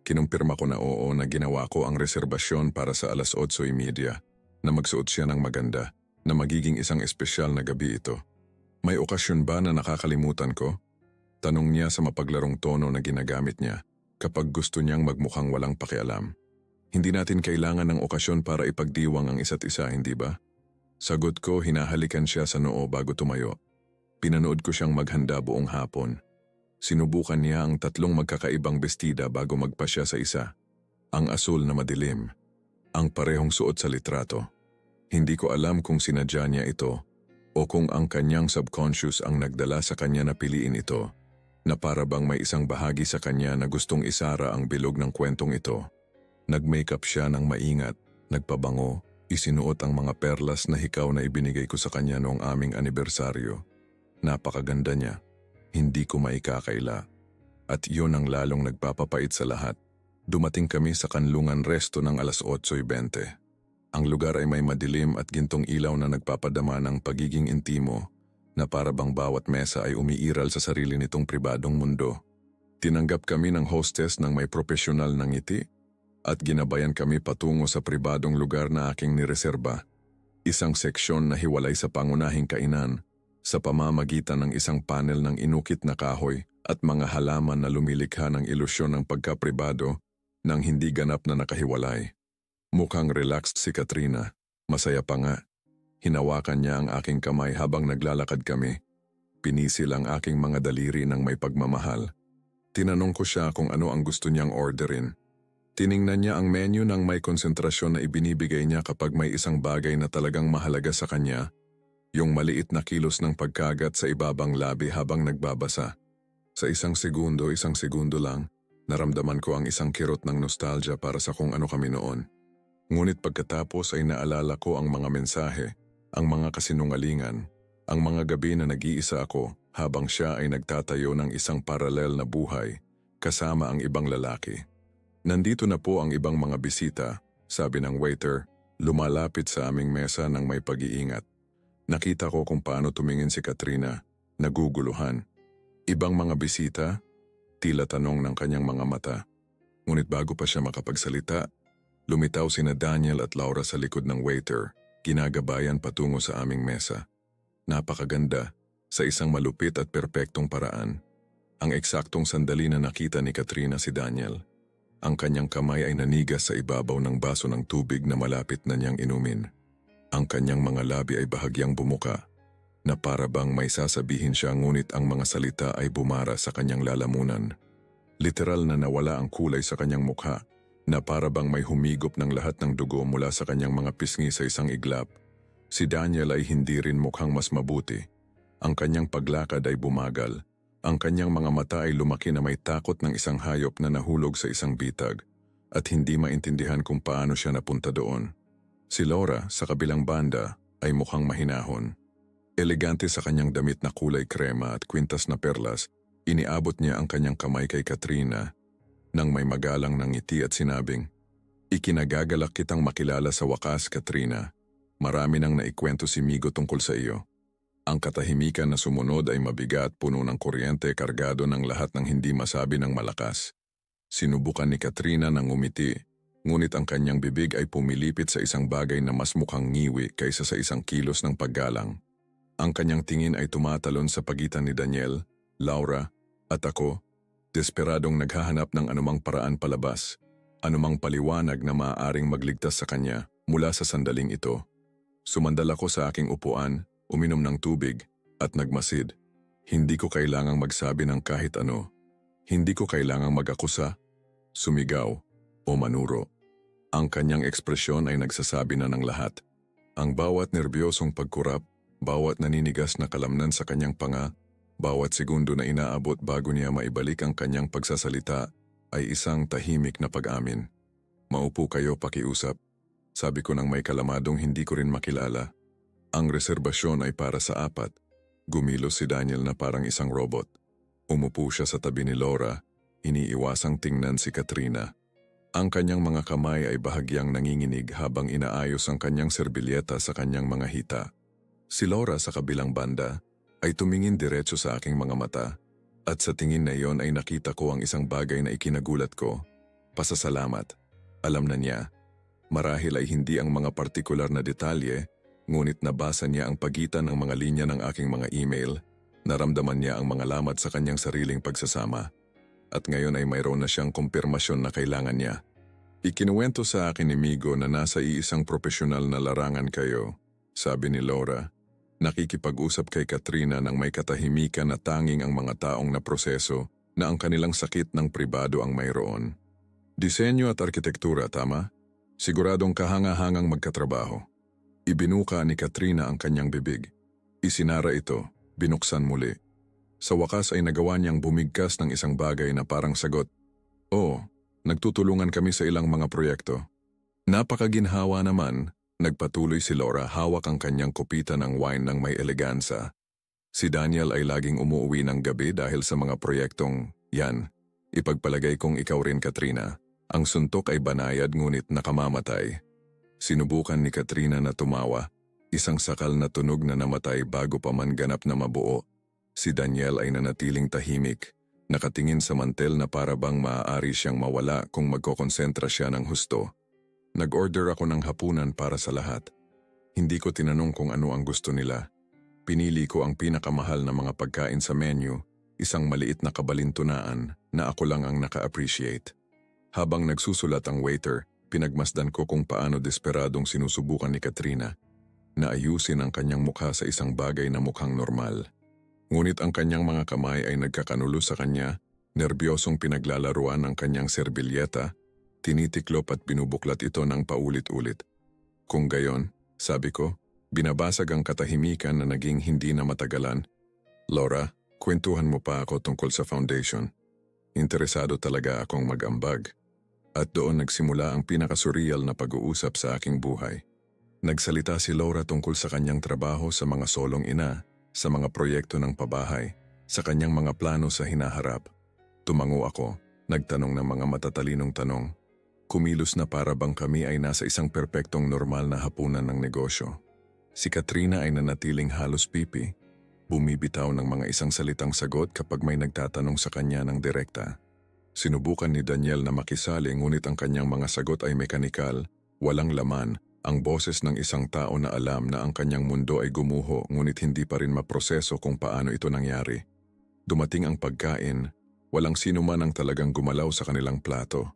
Kinumpirma ko na oo na ginawa ko ang reserbasyon para sa 8:30 na magsuot siya ng maganda, na magiging isang espesyal na gabi ito. May okasyon ba na nakakalimutan ko? Tanong niya sa mapaglarong tono na ginagamit niya kapag gusto niyang magmukhang walang pakialam. Hindi natin kailangan ng okasyon para ipagdiwang ang isa't isa, hindi ba? Sagot ko, hinahalikan siya sa noo bago tumayo. Pinanood ko siyang maghanda buong hapon. Sinubukan niya ang 3 magkakaibang bestida bago magpasya sa isa. Ang asul na madilim. Ang parehong suot sa litrato. Hindi ko alam kung sinadya niya ito o kung ang kanyang subconscious ang nagdala sa kanya na piliin ito, na para bang may isang bahagi sa kanya na gustong isara ang bilog ng kwentong ito. Nag-makeup siya ng maingat, nagpabango, isinuot ang mga perlas na hikaw na ibinigay ko sa kanya noong aming anibersaryo. Napakaganda niya, hindi ko maikakaila. At yun ang lalong nagpapapait sa lahat. Dumating kami sa kanlungan resto ng 8:20. Ang lugar ay may madilim at gintong ilaw na nagpapadama ng pagiging intimo, na para bang bawat mesa ay umiiral sa sarili nitong pribadong mundo. Tinanggap kami ng hostess ng may propesyonal na ngiti at ginabayan kami patungo sa pribadong lugar na aking nireserba. Isang seksyon na hiwalay sa pangunahing kainan sa pamamagitan ng isang panel ng inukit na kahoy at mga halaman na lumilikha ng ilusyon ng pagkapribado ng hindi ganap na nakahiwalay. Mukhang relaxed si Katrina. Masaya pa nga. Hinawakan niya ang aking kamay habang naglalakad kami. Pinisil ang aking mga daliri ng may pagmamahal. Tinanong ko siya kung ano ang gusto niyang orderin. Tiningnan niya ang menu ng may konsentrasyon na ibinibigay niya kapag may isang bagay na talagang mahalaga sa kanya, yung maliit na kilos ng pagkagat sa ibabang labi habang nagbabasa. Sa isang segundo lang, naramdaman ko ang isang kirot ng nostalgia para sa kung ano kami noon. Ngunit pagkatapos ay naalala ko ang mga mensahe, ang mga kasinungalingan, ang mga gabi na nag-iisa ako habang siya ay nagtatayo ng isang paralel na buhay kasama ang ibang lalaki. Nandito na po ang ibang mga bisita, sabi ng waiter, lumalapit sa aming mesa ng may pag-iingat. Nakita ko kung paano tumingin si Katrina, naguguluhan. Ibang mga bisita? Tila tanong ng kanyang mga mata. Ngunit bago pa siya makapagsalita, lumitaw sina Daniel at Laura sa likod ng waiter, ginagabayan patungo sa aming mesa. Napakaganda, sa isang malupit at perpektong paraan. Ang eksaktong sandali na nakita ni Katrina si Daniel. Ang kanyang kamay ay nanigas sa ibabaw ng baso ng tubig na malapit na niyang inumin. Ang kanyang mga labi ay bahagyang bumuka, na para bang may sasabihin siya ngunit ang mga salita ay bumara sa kanyang lalamunan. Literal na nawala ang kulay sa kanyang mukha, na para bang may humigop ng lahat ng dugo mula sa kanyang mga pisngi sa isang iglap. Si Daniel ay hindi rin mukhang mas mabuti. Ang kanyang paglakad ay bumagal. Ang kanyang mga mata ay lumaki na may takot ng isang hayop na nahulog sa isang bitag at hindi maintindihan kung paano siya napunta doon. Si Laura, sa kabilang banda, ay mukhang mahinahon. Elegante sa kanyang damit na kulay krema at kwintas na perlas, iniabot niya ang kanyang kamay kay Katrina nang may magalang ng ngiti at sinabing, "Ikinagagalak kitang makilala sa wakas, Katrina. Marami nang naikwento si Migo tungkol sa iyo." Ang katahimikan na sumunod ay mabigat, puno ng kuryente, kargado ng lahat ng hindi masabi ng malakas. Sinubukan ni Katrina ng umiti, ngunit ang kanyang bibig ay pumilipit sa isang bagay na mas mukhang ngiwi kaysa sa isang kilos ng paggalang. Ang kanyang tingin ay tumatalon sa pagitan ni Daniel, Laura, at ako, desperadong naghahanap ng anumang paraan palabas, anumang paliwanag na maaaring magligtas sa kanya mula sa sandaling ito. Sumandal ako sa aking upuan, uminom ng tubig, at nagmasid. Hindi ko kailangang magsabi ng kahit ano. Hindi ko kailangang mag-akusa, sumigaw, o manuro. Ang kanyang ekspresyon ay nagsasabi na ng lahat. Ang bawat nerbiyosong pagkurap, bawat naninigas na kalamnan sa kanyang panga, bawat segundo na inaabot bago niya maibalik ang kanyang pagsasalita ay isang tahimik na pag-amin. "Maupo kayo, pakiusap," sabi ko nang may kalamadong hindi ko rin makilala. Ang reserbasyon ay para sa 4. Gumilos si Daniel na parang isang robot. Umupo siya sa tabi ni Laura, iniiwasang tingnan si Katrina. Ang kanyang mga kamay ay bahagyang nanginginig habang inaayos ang kanyang serbilyeta sa kanyang mga hita. Si Laura sa kabilang banda ay tumingin diretso sa aking mga mata at sa tingin na iyon ay nakita ko ang isang bagay na ikinagulat ko. Pasasalamat. Alam na niya. Marahil ay hindi ang mga partikular na detalye, ngunit nabasa niya ang pagitan ng mga linya ng aking mga email, naramdaman niya ang mga lamat sa kanyang sariling pagsasama. At ngayon ay mayroon na siyang kumpirmasyon na kailangan niya. "Ikinuwento sa akin ni Migo na nasa iisang profesional na larangan kayo," sabi ni Laura. Nakikipag-usap kay Katrina nang may katahimikan na tanging ang mga taong naproseso na ang kanilang sakit ng pribado ang mayroon. "Disenyo at arkitektura, tama? Siguradong kahanga-hangang magkatrabaho." Ibinuka ni Katrina ang kanyang bibig. Isinara ito, binuksan muli. Sa wakas ay nagawa niyang bumigkas ng isang bagay na parang sagot. "Oo, nagtutulungan kami sa ilang mga proyekto." Napakaginhawa naman, nagpatuloy si Laura, hawak ang kanyang kupita ng wine ng may elegansa. Si Daniel ay laging umuwi ng gabi dahil sa mga proyektong yan. Ipagpalagay kong ikaw rin, Katrina. Ang suntok ay banayad ngunit nakamamatay. Sinubukan ni Katrina na tumawa, isang sakal na tunog na namatay bago pa man ganap na mabuo. Si Daniel ay nanatiling tahimik, Nakatingin sa mantel na para bang maaari siyang mawala kung magkokonsentra siya ng husto. Nag-order ako ng hapunan para sa lahat. Hindi ko tinanong kung ano ang gusto nila. Pinili ko ang pinakamahal na mga pagkain sa menu, isang maliit na kabalintunaan na ako lang ang naka-appreciate. Habang nagsusulat ang waiter, pinagmasdan ko kung paano desperadong sinusubukan ni Katrina na ayusin ang kanyang mukha sa isang bagay na mukhang normal. Ngunit ang kanyang mga kamay ay nagkakanulo sa kanya, nerbyosong pinaglalaruan ang kanyang serbilyeta, tinitiklop at binubuklat ito ng paulit-ulit. Kung gayon, sabi ko, binabasag ang katahimikan na naging hindi na matagalan. Laura, kwentuhan mo pa ako tungkol sa foundation. Interesado talaga akong mag-ambag. At doon nagsimula ang pinakasurreal na pag-uusap sa aking buhay. Nagsalita si Laura tungkol sa kanyang trabaho sa mga solong ina, sa mga proyekto ng pabahay, sa kanyang mga plano sa hinaharap. Tumango ako, nagtanong ng mga matatalinong tanong. Kumilos na para bang kami ay nasa isang perpektong normal na hapunan ng negosyo. Si Katrina ay nanatiling halos pipi, bumibitaw ng mga isang salitang sagot kapag may nagtatanong sa kanya ng direkta. Sinubukan ni Daniel na makisali ngunit ang kanyang mga sagot ay mekanikal, walang laman, ang boses ng isang tao na alam na ang kanyang mundo ay gumuho ngunit hindi pa rin maproseso kung paano ito nangyari. Dumating ang pagkain, walang sino man ang talagang gumalaw sa kanilang plato.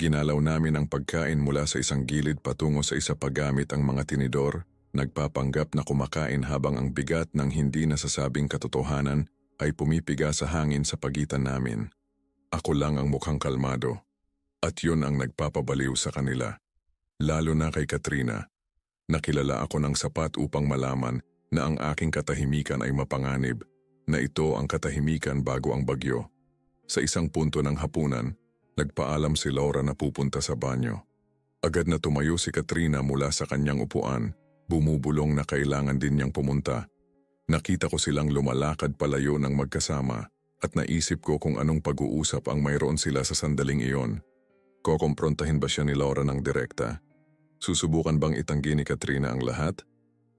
Ginalaw namin ang pagkain mula sa isang gilid patungo sa isa pa gamit ang mga tinidor, nagpapanggap na kumakain habang ang bigat ng hindi nasasabing katotohanan ay pumipiga sa hangin sa pagitan namin. Ako lang ang mukhang kalmado, at yun ang nagpapabaliw sa kanila. Lalo na kay Katrina. Nakilala ako ng sapat upang malaman na ang aking katahimikan ay mapanganib, na ito ang katahimikan bago ang bagyo. Sa isang punto ng hapunan, nagpaalam si Laura na pupunta sa banyo. Agad na tumayo si Katrina mula sa kanyang upuan, bumubulong na kailangan din niyang pumunta. Nakita ko silang lumalakad palayo ng magkasama at naisip ko kung anong pag-uusap ang mayroon sila sa sandaling iyon. Kokomprontahin ba siya ni Laura ng direkta? Susubukan bang itanggi ni Katrina ang lahat?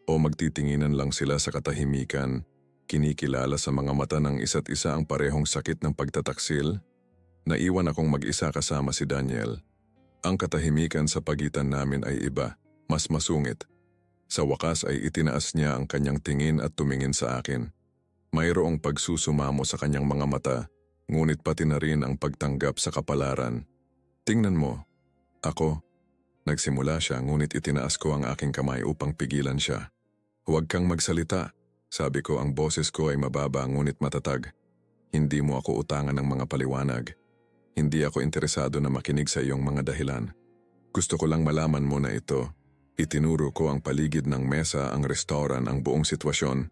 O magtitinginan lang sila sa katahimikan, kinikilala sa mga mata ng isa't isa ang parehong sakit ng pagtataksil? Naiwan akong mag-isa kasama si Daniel. Ang katahimikan sa pagitan namin ay iba, mas masungit. Sa wakas ay itinaas niya ang kanyang tingin at tumingin sa akin. Mayroong pagsusumamo sa kanyang mga mata, ngunit pati na rin ang pagtanggap sa kapalaran. Tingnan mo. Ako. Nagsimula siya ngunit itinaas ko ang aking kamay upang pigilan siya. Huwag kang magsalita. Sabi ko, ang boses ko ay mababa ngunit matatag. Hindi mo ako utangan ng mga paliwanag. Hindi ako interesado na makinig sa iyong mga dahilan. Gusto ko lang malaman mo na ito. Itinuro ko ang paligid ng mesa, ang restaurant, ang buong sitwasyon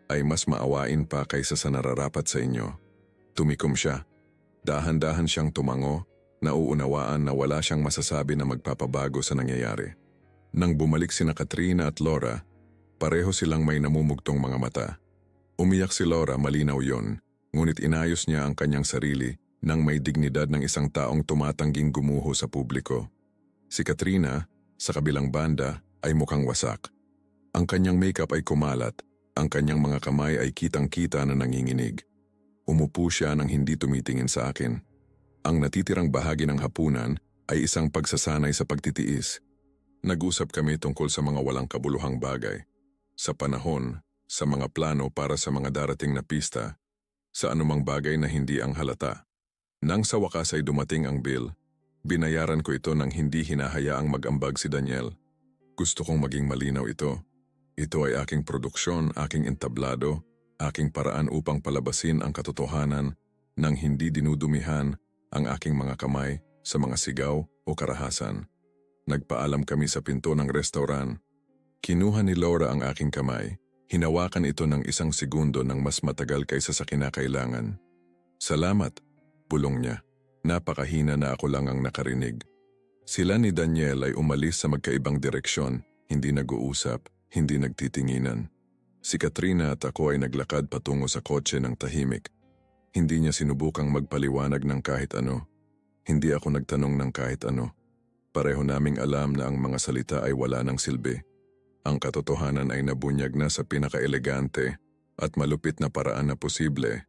ay mas maawain pa kaysa sa nararapat sa inyo. Tumikom siya. Dahan-dahan siyang tumango, nauunawaan na wala siyang masasabi na magpapabago sa nangyayari. Nang bumalik sina Katrina at Laura, pareho silang may namumugtong mga mata. Umiyak si Laura, malinaw yon, ngunit inayos niya ang kanyang sarili nang may dignidad ng isang taong tumatangging gumuho sa publiko. Si Katrina, sa kabilang banda, ay mukhang wasak. Ang kanyang makeup ay kumalat, ang kanyang mga kamay ay kitang-kita na nanginginig. Umupo siya nang hindi tumitingin sa akin. Ang natitirang bahagi ng hapunan ay isang pagsasanay sa pagtitiis. Nag-usap kami tungkol sa mga walang kabuluhang bagay, sa panahon, sa mga plano para sa mga darating na pista, sa anumang bagay na hindi ang halata. Nang sa wakas ay dumating ang bill, binayaran ko ito nang hindi hinahayaang mag-ambag si Daniel. Gusto kong maging malinaw ito. Ito ay aking produksyon, aking entablado, aking paraan upang palabasin ang katotohanan nang hindi dinudumihan ang aking mga kamay sa mga sigaw o karahasan. Nagpaalam kami sa pinto ng restaurant. Kinuha ni Laura ang aking kamay. Hinawakan ito ng 1 segundo nang mas matagal kaysa sa kinakailangan. Salamat, bulong niya. Napakahina na ako lang ang nakarinig. Sila ni Daniel ay umalis sa magkaibang direksyon, hindi nag-uusap, hindi nagtitinginan. Si Katrina at ako ay naglakad patungo sa kotse ng tahimik. Hindi niya sinubukang magpaliwanag ng kahit ano. Hindi ako nagtanong ng kahit ano. Pareho naming alam na ang mga salita ay wala ng silbi. Ang katotohanan ay nabunyag na sa pinaka-elegante at malupit na paraan na posible.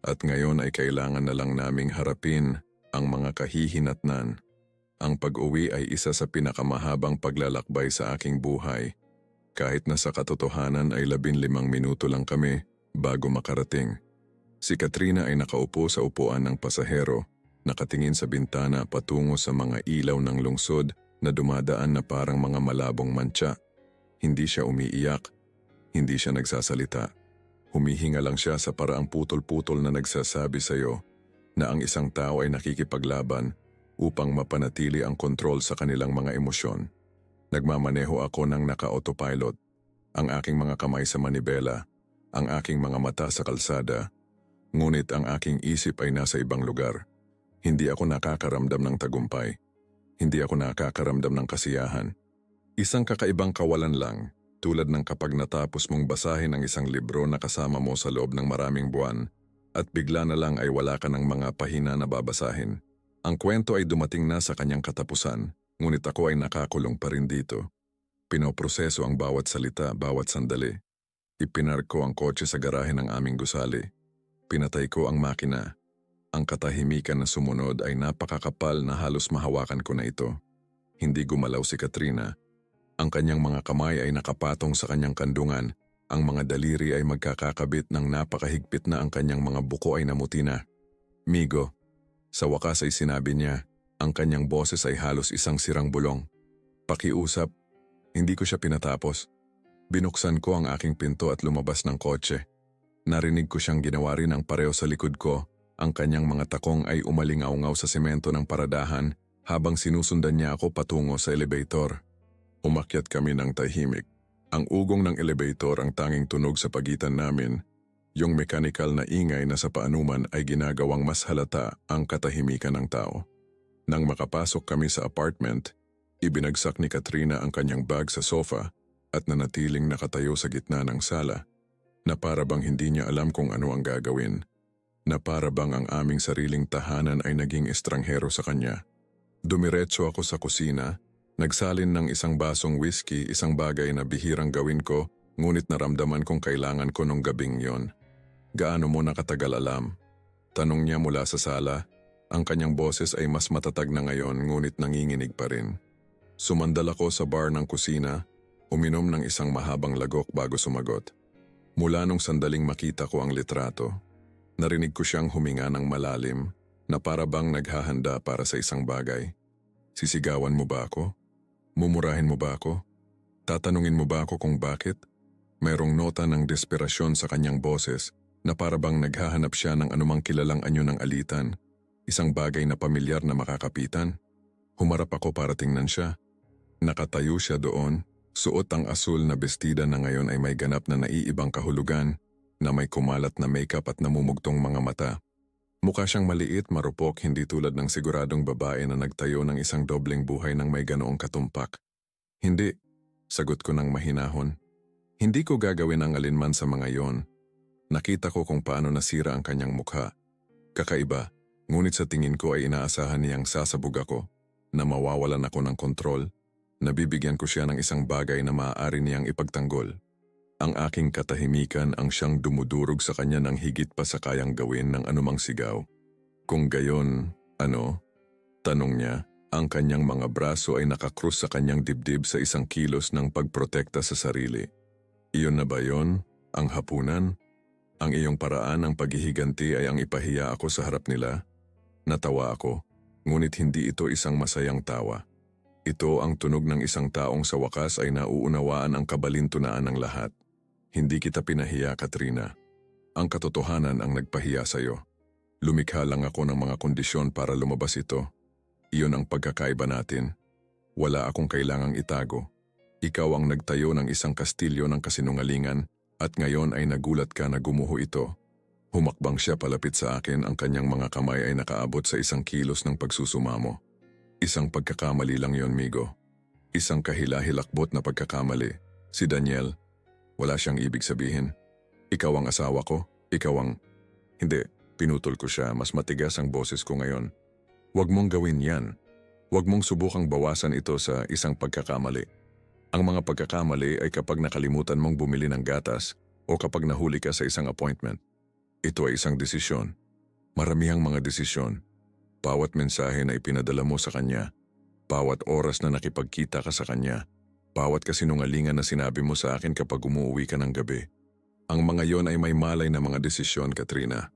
At ngayon ay kailangan na lang naming harapin ang mga kahihinatnan. Ang pag-uwi ay isa sa pinakamahabang paglalakbay sa aking buhay. Kahit na sa katotohanan ay 15 minuto lang kami bago makarating. Si Katrina ay nakaupo sa upuan ng pasahero, nakatingin sa bintana patungo sa mga ilaw ng lungsod na dumadaan na parang mga malabong mantsa. Hindi siya umiiyak, hindi siya nagsasalita. Humihinga lang siya sa paraang putol-putol na nagsasabi sa iyo na ang isang tao ay nakikipaglaban upang mapanatili ang kontrol sa kanilang mga emosyon. Nagmamaneho ako ng naka-autopilot, ang aking mga kamay sa manibela, ang aking mga mata sa kalsada, ngunit ang aking isip ay nasa ibang lugar. Hindi ako nakakaramdam ng tagumpay. Hindi ako nakakaramdam ng kasiyahan. Isang kakaibang kawalan lang, tulad ng kapag natapos mong basahin ang isang libro na kasama mo sa loob ng maraming buwan at bigla na lang ay wala ka ng mga pahina na babasahin. Ang kwento ay dumating na sa kanyang katapusan, ngunit ako ay nakakulong pa rin dito. Pinoproseso ang bawat salita, bawat sandali. Ipinark ko ang kotse sa garahe ng aming gusali. Pinatay ko ang makina. Ang katahimikan na sumunod ay napakakapal na halos mahawakan ko na ito. Hindi gumalaw si Katrina. Ang kanyang mga kamay ay nakapatong sa kanyang kandungan. Ang mga daliri ay magkakakabit ng napakahigpit na ang kanyang mga buko ay namuti na. Migo, sa wakas ay sinabi niya, ang kanyang boses ay halos isang sirang bulong. Pakiusap, hindi ko siya pinatapos. Binuksan ko ang aking pinto at lumabas ng kotse. Narinig ko siyang ginawa rin ang pareho sa likod ko. Ang kanyang mga takong ay umalingaw-ngaw sa semento ng paradahan habang sinusundan niya ako patungo sa elevator. Umakyat kami ng tahimik. Ang ugong ng elevator ang tanging tunog sa pagitan namin. Yung mechanical na ingay na sa paanuman ay ginagawang mas halata ang katahimikan ng tao. Nang makapasok kami sa apartment, ibinagsak ni Katrina ang kanyang bag sa sofa at nanatiling nakatayo sa gitna ng sala, na para bang hindi niya alam kung ano ang gagawin, na para bang ang aming sariling tahanan ay naging estranghero sa kanya. Dumiretso ako sa kusina, nagsalin ng isang basong whiskey, isang bagay na bihirang gawin ko, ngunit naramdaman kong kailangan ko nung gabing yon. Gaano mo nakatagal alam? Tanong niya mula sa sala. Ang kanyang boses ay mas matatag na ngayon ngunit nanginginig pa rin. Sumandal ako sa bar ng kusina, uminom ng isang mahabang lagok bago sumagot. Mula nung sandaling makita ko ang litrato, narinig ko siyang huminga ng malalim na para bang naghahanda para sa isang bagay. Sisigawan mo ba ako? Mumurahin mo ba ako? Tatanungin mo ba ako kung bakit? Mayroong nota ng desperasyon sa kanyang boses na para bang naghahanap siya ng anumang kilalang anyo ng alitan, isang bagay na pamilyar na makakapitan. Humarap ako para tingnan siya. Nakatayo siya doon. Suot ang asul na bestida na ngayon ay may ganap na naiibang kahulugan, na may kumalat na makeup at namumugtong mga mata. Mukha siyang maliit, marupok, hindi tulad ng siguradong babae na nagtayo ng isang dobleng buhay ng may ganoong katumpak. Hindi, sagot ko ng mahinahon. Hindi ko gagawin ang alinman sa mga yon. Nakita ko kung paano nasira ang kanyang mukha. Kakaiba, ngunit sa tingin ko ay inaasahan niyang sasabog ako, na mawawalan ako ng kontrol. Nabibigyan ko siya ng isang bagay na maaari niyang ipagtanggol. Ang aking katahimikan ang siyang dumudurog sa kanya ng higit pa sa kayang gawin ng anumang sigaw. Kung gayon, ano? Tanong niya, ang kanyang mga braso ay nakakrus sa kanyang dibdib sa isang kilos ng pagprotekta sa sarili. Iyon na ba yon? Ang hapunan? Ang iyong paraan ng paghihiganti ay ang ipahiya ako sa harap nila? Natawa ako, ngunit hindi ito isang masayang tawa. Ito ang tunog ng isang taong sa wakas ay nauunawaan ang kabalintunaan ng lahat. Hindi kita pinahiya, Katrina. Ang katotohanan ang nagpahiya sa iyo. Lumikha lang ako ng mga kondisyon para lumabas ito. Iyon ang pagkakaiba natin. Wala akong kailangang itago. Ikaw ang nagtayo ng isang kastilyo ng kasinungalingan at ngayon ay nagulat ka na gumuho ito. Humakbang siya palapit sa akin, ang kanyang mga kamay ay nakaabot sa 1 kilos ng pagsusumamo. Isang pagkakamali lang yon, Migo. Isang kahilahilakbot na pagkakamali. Si Daniel, wala siyang ibig sabihin. Ikaw ang asawa ko, ikaw ang... Hindi, pinutol ko siya, mas matigas ang boses ko ngayon. Huwag mong gawin yan. Huwag mong subukang bawasan ito sa isang pagkakamali. Ang mga pagkakamali ay kapag nakalimutan mong bumili ng gatas o kapag nahuli ka sa isang appointment. Ito ay isang desisyon. Maramihang mga desisyon. Bawat mensahe na ipinadala mo sa kanya, bawat oras na nakipagkita ka sa kanya, bawat kasinungalingan na sinabi mo sa akin kapag umuwi ka ng gabi. Ang mga yon ay may malay na mga desisyon, Katrina.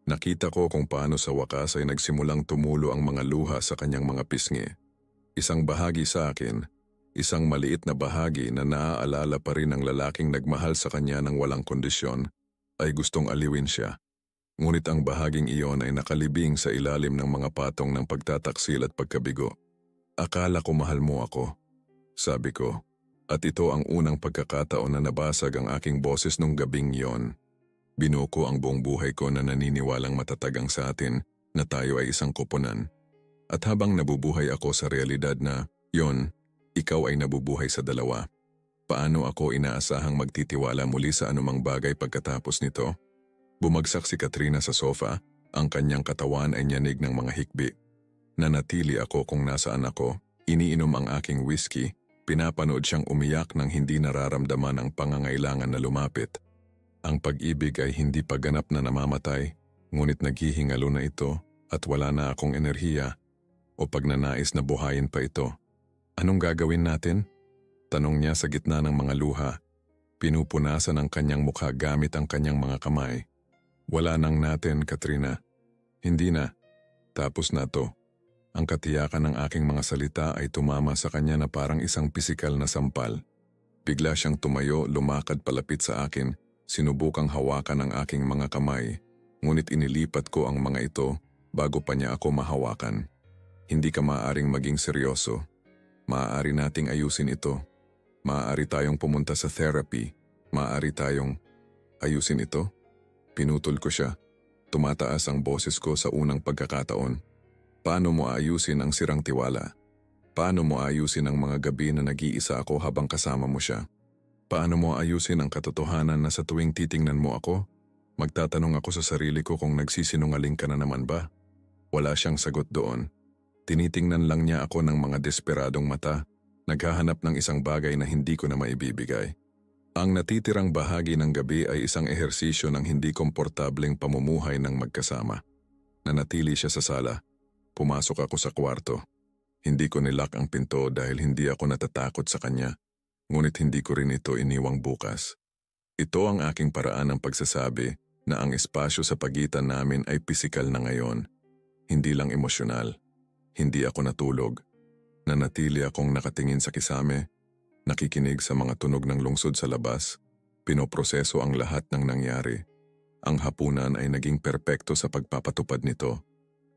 Nakita ko kung paano sa wakas ay nagsimulang tumulo ang mga luha sa kanyang mga pisngi. Isang bahagi sa akin, isang maliit na bahagi na naaalala pa rin ng lalaking nagmahal sa kanya ng walang kondisyon, ay gustong aliwin siya. Ngunit ang bahaging iyon ay nakalibing sa ilalim ng mga patong ng pagtataksil at pagkabigo. Akala ko mahal mo ako, sabi ko. At ito ang unang pagkakataon na nabasag ang aking boses nung gabing yon. Binuko ang buong buhay ko na naniniwalang matatagang sa atin na tayo ay isang koponan. At habang nabubuhay ako sa realidad na, yon, ikaw ay nabubuhay sa dalawa. Paano ako inaasahang magtitiwala muli sa anumang bagay pagkatapos nito? Bumagsak si Katrina sa sofa, ang kanyang katawan ay nyanig ng mga hikbi. Nanatili ako kung nasaan ako, iniinom ang aking whiskey, pinapanood siyang umiyak nang hindi nararamdaman ang pangangailangan na lumapit. Ang pag-ibig ay hindi pa ganap na namamatay, ngunit naghihingalo na ito at wala na akong enerhiya o pagnanais na buhayin pa ito. Anong gagawin natin? Tanong niya sa gitna ng mga luha. Pinupunasan ang kanyang mukha gamit ang kanyang mga kamay. Wala nang natin, Katrina. Hindi na. Tapos na to. Ang katiyakan ng aking mga salita ay tumama sa kanya na parang isang pisikal na sampal. Bigla siyang tumayo, lumakad palapit sa akin. Sinubukang hawakan ang aking mga kamay, ngunit inilipat ko ang mga ito bago pa niya ako mahawakan. Hindi ka maaaring maging seryoso. Maaari nating ayusin ito. Maaari tayong pumunta sa therapy. Maaari tayong ayusin ito. Pinutol ko siya. Tumataas ang boses ko sa unang pagkakataon. Paano mo aayusin ang sirang tiwala? Paano mo aayusin ang mga gabi na nag-iisa ako habang kasama mo siya? Paano mo ayusin ang katotohanan na sa tuwing titingnan mo ako, magtatanong ako sa sarili ko kung nagsisinungaling ka na naman ba? Wala siyang sagot doon. Tinitingnan lang niya ako ng mga desperadong mata, naghahanap ng isang bagay na hindi ko na maibibigay. Ang natitirang bahagi ng gabi ay isang ehersisyo ng hindi komportableng pamumuhay ng magkasama. Nanatili siya sa sala. Pumasok ako sa kwarto. Hindi ko nilock ang pinto dahil hindi ako natatakot sa kanya. Ngunit hindi ko rin ito iniwang bukas. Ito ang aking paraan ng pagsasabi na ang espasyo sa pagitan namin ay pisikal na ngayon. Hindi lang emosyonal. Hindi ako natulog. Nanatili akong nakatingin sa kisame, nakikinig sa mga tunog ng lungsod sa labas, pinoproseso ang lahat ng nangyari. Ang hapunan ay naging perpekto sa pagpapatupad nito.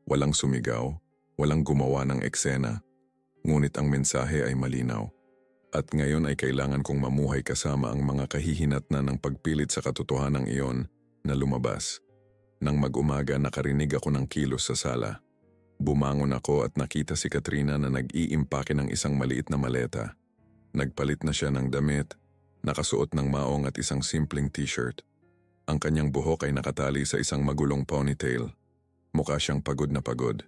Walang sumigaw, walang gumawa ng eksena, ngunit ang mensahe ay malinaw. At ngayon ay kailangan kong mamuhay kasama ang mga kahihinatnan ng pagpilit sa katotohanan iyon na lumabas. Nang mag-umaga nakarinig ako ng kilos sa sala. Bumangon ako at nakita si Katrina na nag-iimpake ng isang maliit na maleta. Nagpalit na siya ng damit, nakasuot ng maong at isang simpleng t-shirt. Ang kanyang buhok ay nakatali sa isang magulong ponytail. Mukha siyang pagod na pagod.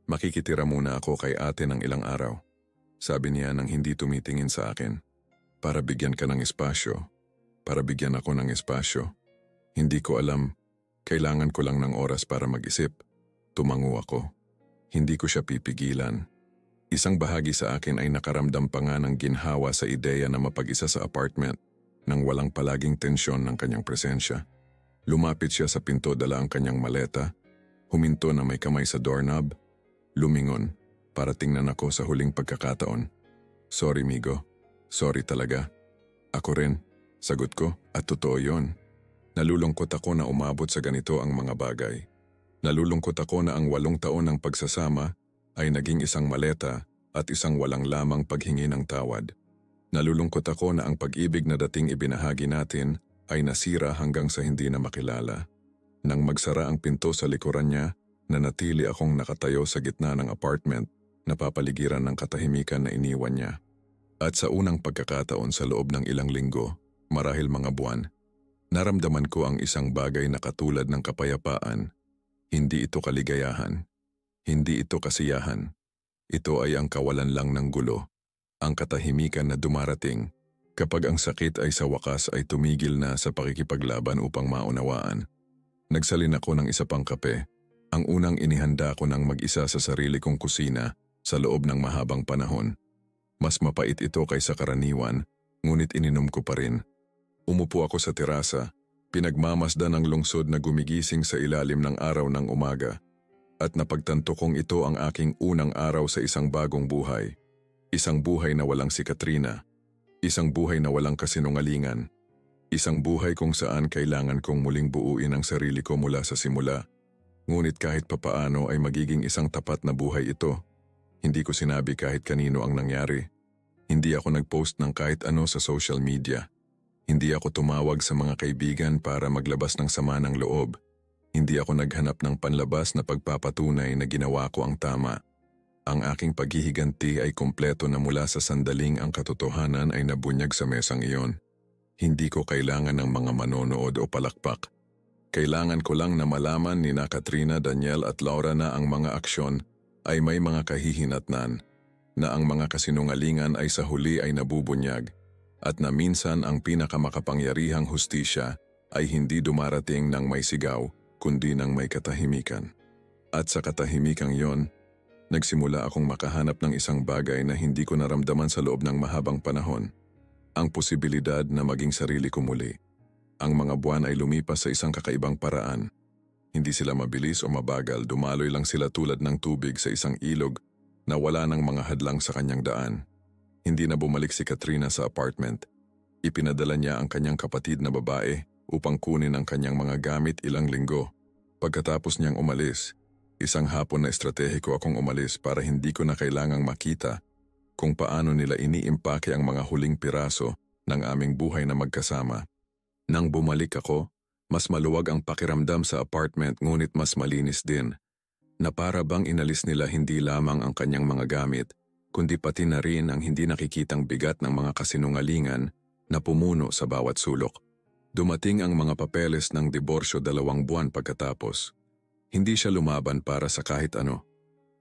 Makikitira muna ako kay ate ng ilang araw. Sabi niya nang hindi tumitingin sa akin. Para bigyan ka ng espasyo. Para bigyan ako ng espasyo. Hindi ko alam. Kailangan ko lang ng oras para mag-isip. Tumango ako. Hindi ko siya pipigilan. Isang bahagi sa akin ay nakaramdam pa nga ng ginhawa sa ideya na mapag-isa sa apartment nang walang palaging tensyon ng kanyang presensya. Lumapit siya sa pinto, dala ang kanyang maleta. Huminto na may kamay sa doorknob. Lumingon. Para tingnan ako sa huling pagkakataon. Sorry, Migo. Sorry talaga. Ako rin. Sagot ko, at totoo yon. Nalulungkot ako na umabot sa ganito ang mga bagay. Nalulungkot ako na ang 8 taon ng pagsasama ay naging isang maleta at isang walang lamang paghingi ng tawad. Nalulungkot ako na ang pag-ibig na dating ibinahagi natin ay nasira hanggang sa hindi na makilala. Nang magsara ang pinto sa likuran niya, nanatili akong nakatayo sa gitna ng apartment, napapaligiran ng katahimikan na iniwan niya. At sa unang pagkakataon sa loob ng ilang linggo, marahil mga buwan, naramdaman ko ang isang bagay na katulad ng kapayapaan. Hindi ito kaligayahan. Hindi ito kasiyahan. Ito ay ang kawalan lang ng gulo. Ang katahimikan na dumarating kapag ang sakit ay sa wakas ay tumigil na sa pakikipaglaban upang maunawaan. Nagsalin ako ng isa pang kape. Ang unang inihanda ko ng mag-isa sa sarili kong kusina sa loob ng mahabang panahon. Mas mapait ito kaysa karaniwan, ngunit ininom ko pa rin. Umupo ako sa terasa, pinagmamasdan ang lungsod na gumigising sa ilalim ng araw ng umaga. At napagtanto kong ito ang aking unang araw sa isang bagong buhay. Isang buhay na walang si Katrina. Isang buhay na walang kasinungalingan. Isang buhay kung saan kailangan kong muling buuin ang sarili ko mula sa simula. Ngunit kahit papaano ay magiging isang tapat na buhay ito. Hindi ko sinabi kahit kanino ang nangyari. Hindi ako nag-post ng kahit ano sa social media. Hindi ako tumawag sa mga kaibigan para maglabas ng sama ng loob. Hindi ako naghanap ng panlabas na pagpapatunay na ginawa ko ang tama. Ang aking paghihiganti ay kumpleto na mula sa sandaling ang katotohanan ay nabunyag sa mesang iyon. Hindi ko kailangan ng mga manonood o palakpak. Kailangan ko lang na malaman ni Katrina, Daniel at Laura na ang mga aksyon ay may mga kahihinatnan, na ang mga kasinungalingan ay sa huli ay nabubunyag, at na minsan ang pinakamakapangyarihang hustisya ay hindi dumarating ng may sigaw, kundi ng may katahimikan. At sa katahimikang yon, nagsimula akong makahanap ng isang bagay na hindi ko naramdaman sa loob ng mahabang panahon. Ang posibilidad na maging sarili ko muli. Ang mga buwan ay lumipas sa isang kakaibang paraan. Hindi sila mabilis o mabagal, dumaloy lang sila tulad ng tubig sa isang ilog na wala ng mga hadlang sa kanyang daan. Hindi na bumalik si Katrina sa apartment. Ipinadala niya ang kanyang kapatid na babae upang kunin ang kanyang mga gamit ilang linggo. Pagkatapos niyang umalis, isang hapon na estratehiko akong umalis para hindi ko na kailangang makita kung paano nila iniimpake ang mga huling piraso ng aming buhay na magkasama. Nang bumalik ako, mas maluwag ang pakiramdam sa apartment ngunit mas malinis din, na para bang inalis nila hindi lamang ang kanyang mga gamit, kundi pati na rin ang hindi nakikitang bigat ng mga kasinungalingan na pumuno sa bawat sulok. Dumating ang mga papeles ng diborsyo 2 buwan pagkatapos. Hindi siya lumaban para sa kahit ano.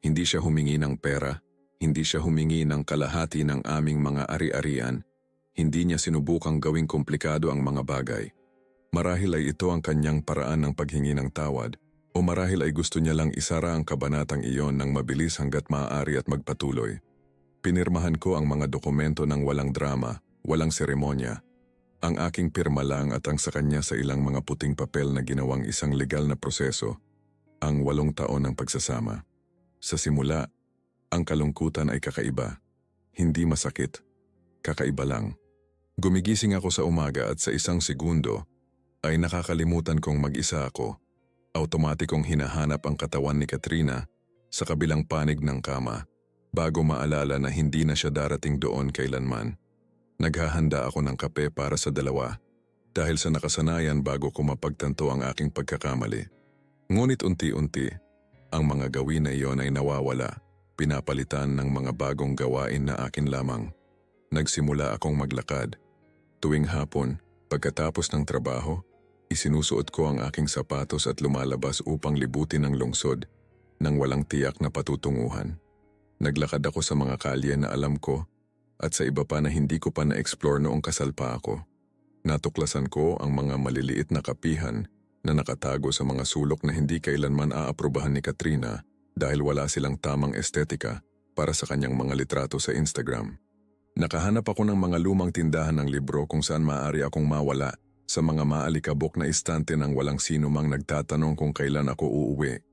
Hindi siya humingi ng pera. Hindi siya humingi ng kalahati ng aming mga ari-arian. Hindi niya sinubukang gawing komplikado ang mga bagay. Marahil ay ito ang kanyang paraan ng paghingi ng tawad, o marahil ay gusto niya lang isara ang kabanatang iyon ng mabilis hanggat maaari at magpatuloy. Pinirmahan ko ang mga dokumento ng walang drama, walang seremonya. Ang aking pirma lang at ang sa kanya sa ilang mga puting papel na ginawang isang legal na proseso, ang 8 taon ng pagsasama. Sa simula, ang kalungkutan ay kakaiba. Hindi masakit. Kakaiba lang. Gumigising ako sa umaga at sa isang segundo ay nakakalimutan kong mag-isa ako. Automatikong hinahanap ang katawan ni Katrina sa kabilang panig ng kama bago maalala na hindi na siya darating doon kailanman. Naghahanda ako ng kape para sa dalawa dahil sa nakasanayan bago ko mapagtanto ang aking pagkakamali. Ngunit unti-unti, ang mga gawin na iyon ay nawawala. Pinapalitan ng mga bagong gawain na akin lamang. Nagsimula akong maglakad. Tuwing hapon, pagkatapos ng trabaho, isinusuot ko ang aking sapatos at lumalabas upang libutin ang lungsod nang walang tiyak na patutunguhan. Naglakad ako sa mga kalye na alam ko at sa iba pa na hindi ko pa na-explore noong kasal pa ako. Natuklasan ko ang mga maliliit na kapihan na nakatago sa mga sulok na hindi kailanman aaprubahan ni Katrina dahil wala silang tamang estetika para sa kanyang mga litrato sa Instagram. Nakahanap ako ng mga lumang tindahan ng libro kung saan maaari akong mawala sa mga maalikabok na istante nang walang sino mang nagtatanong kung kailan ako uuwi.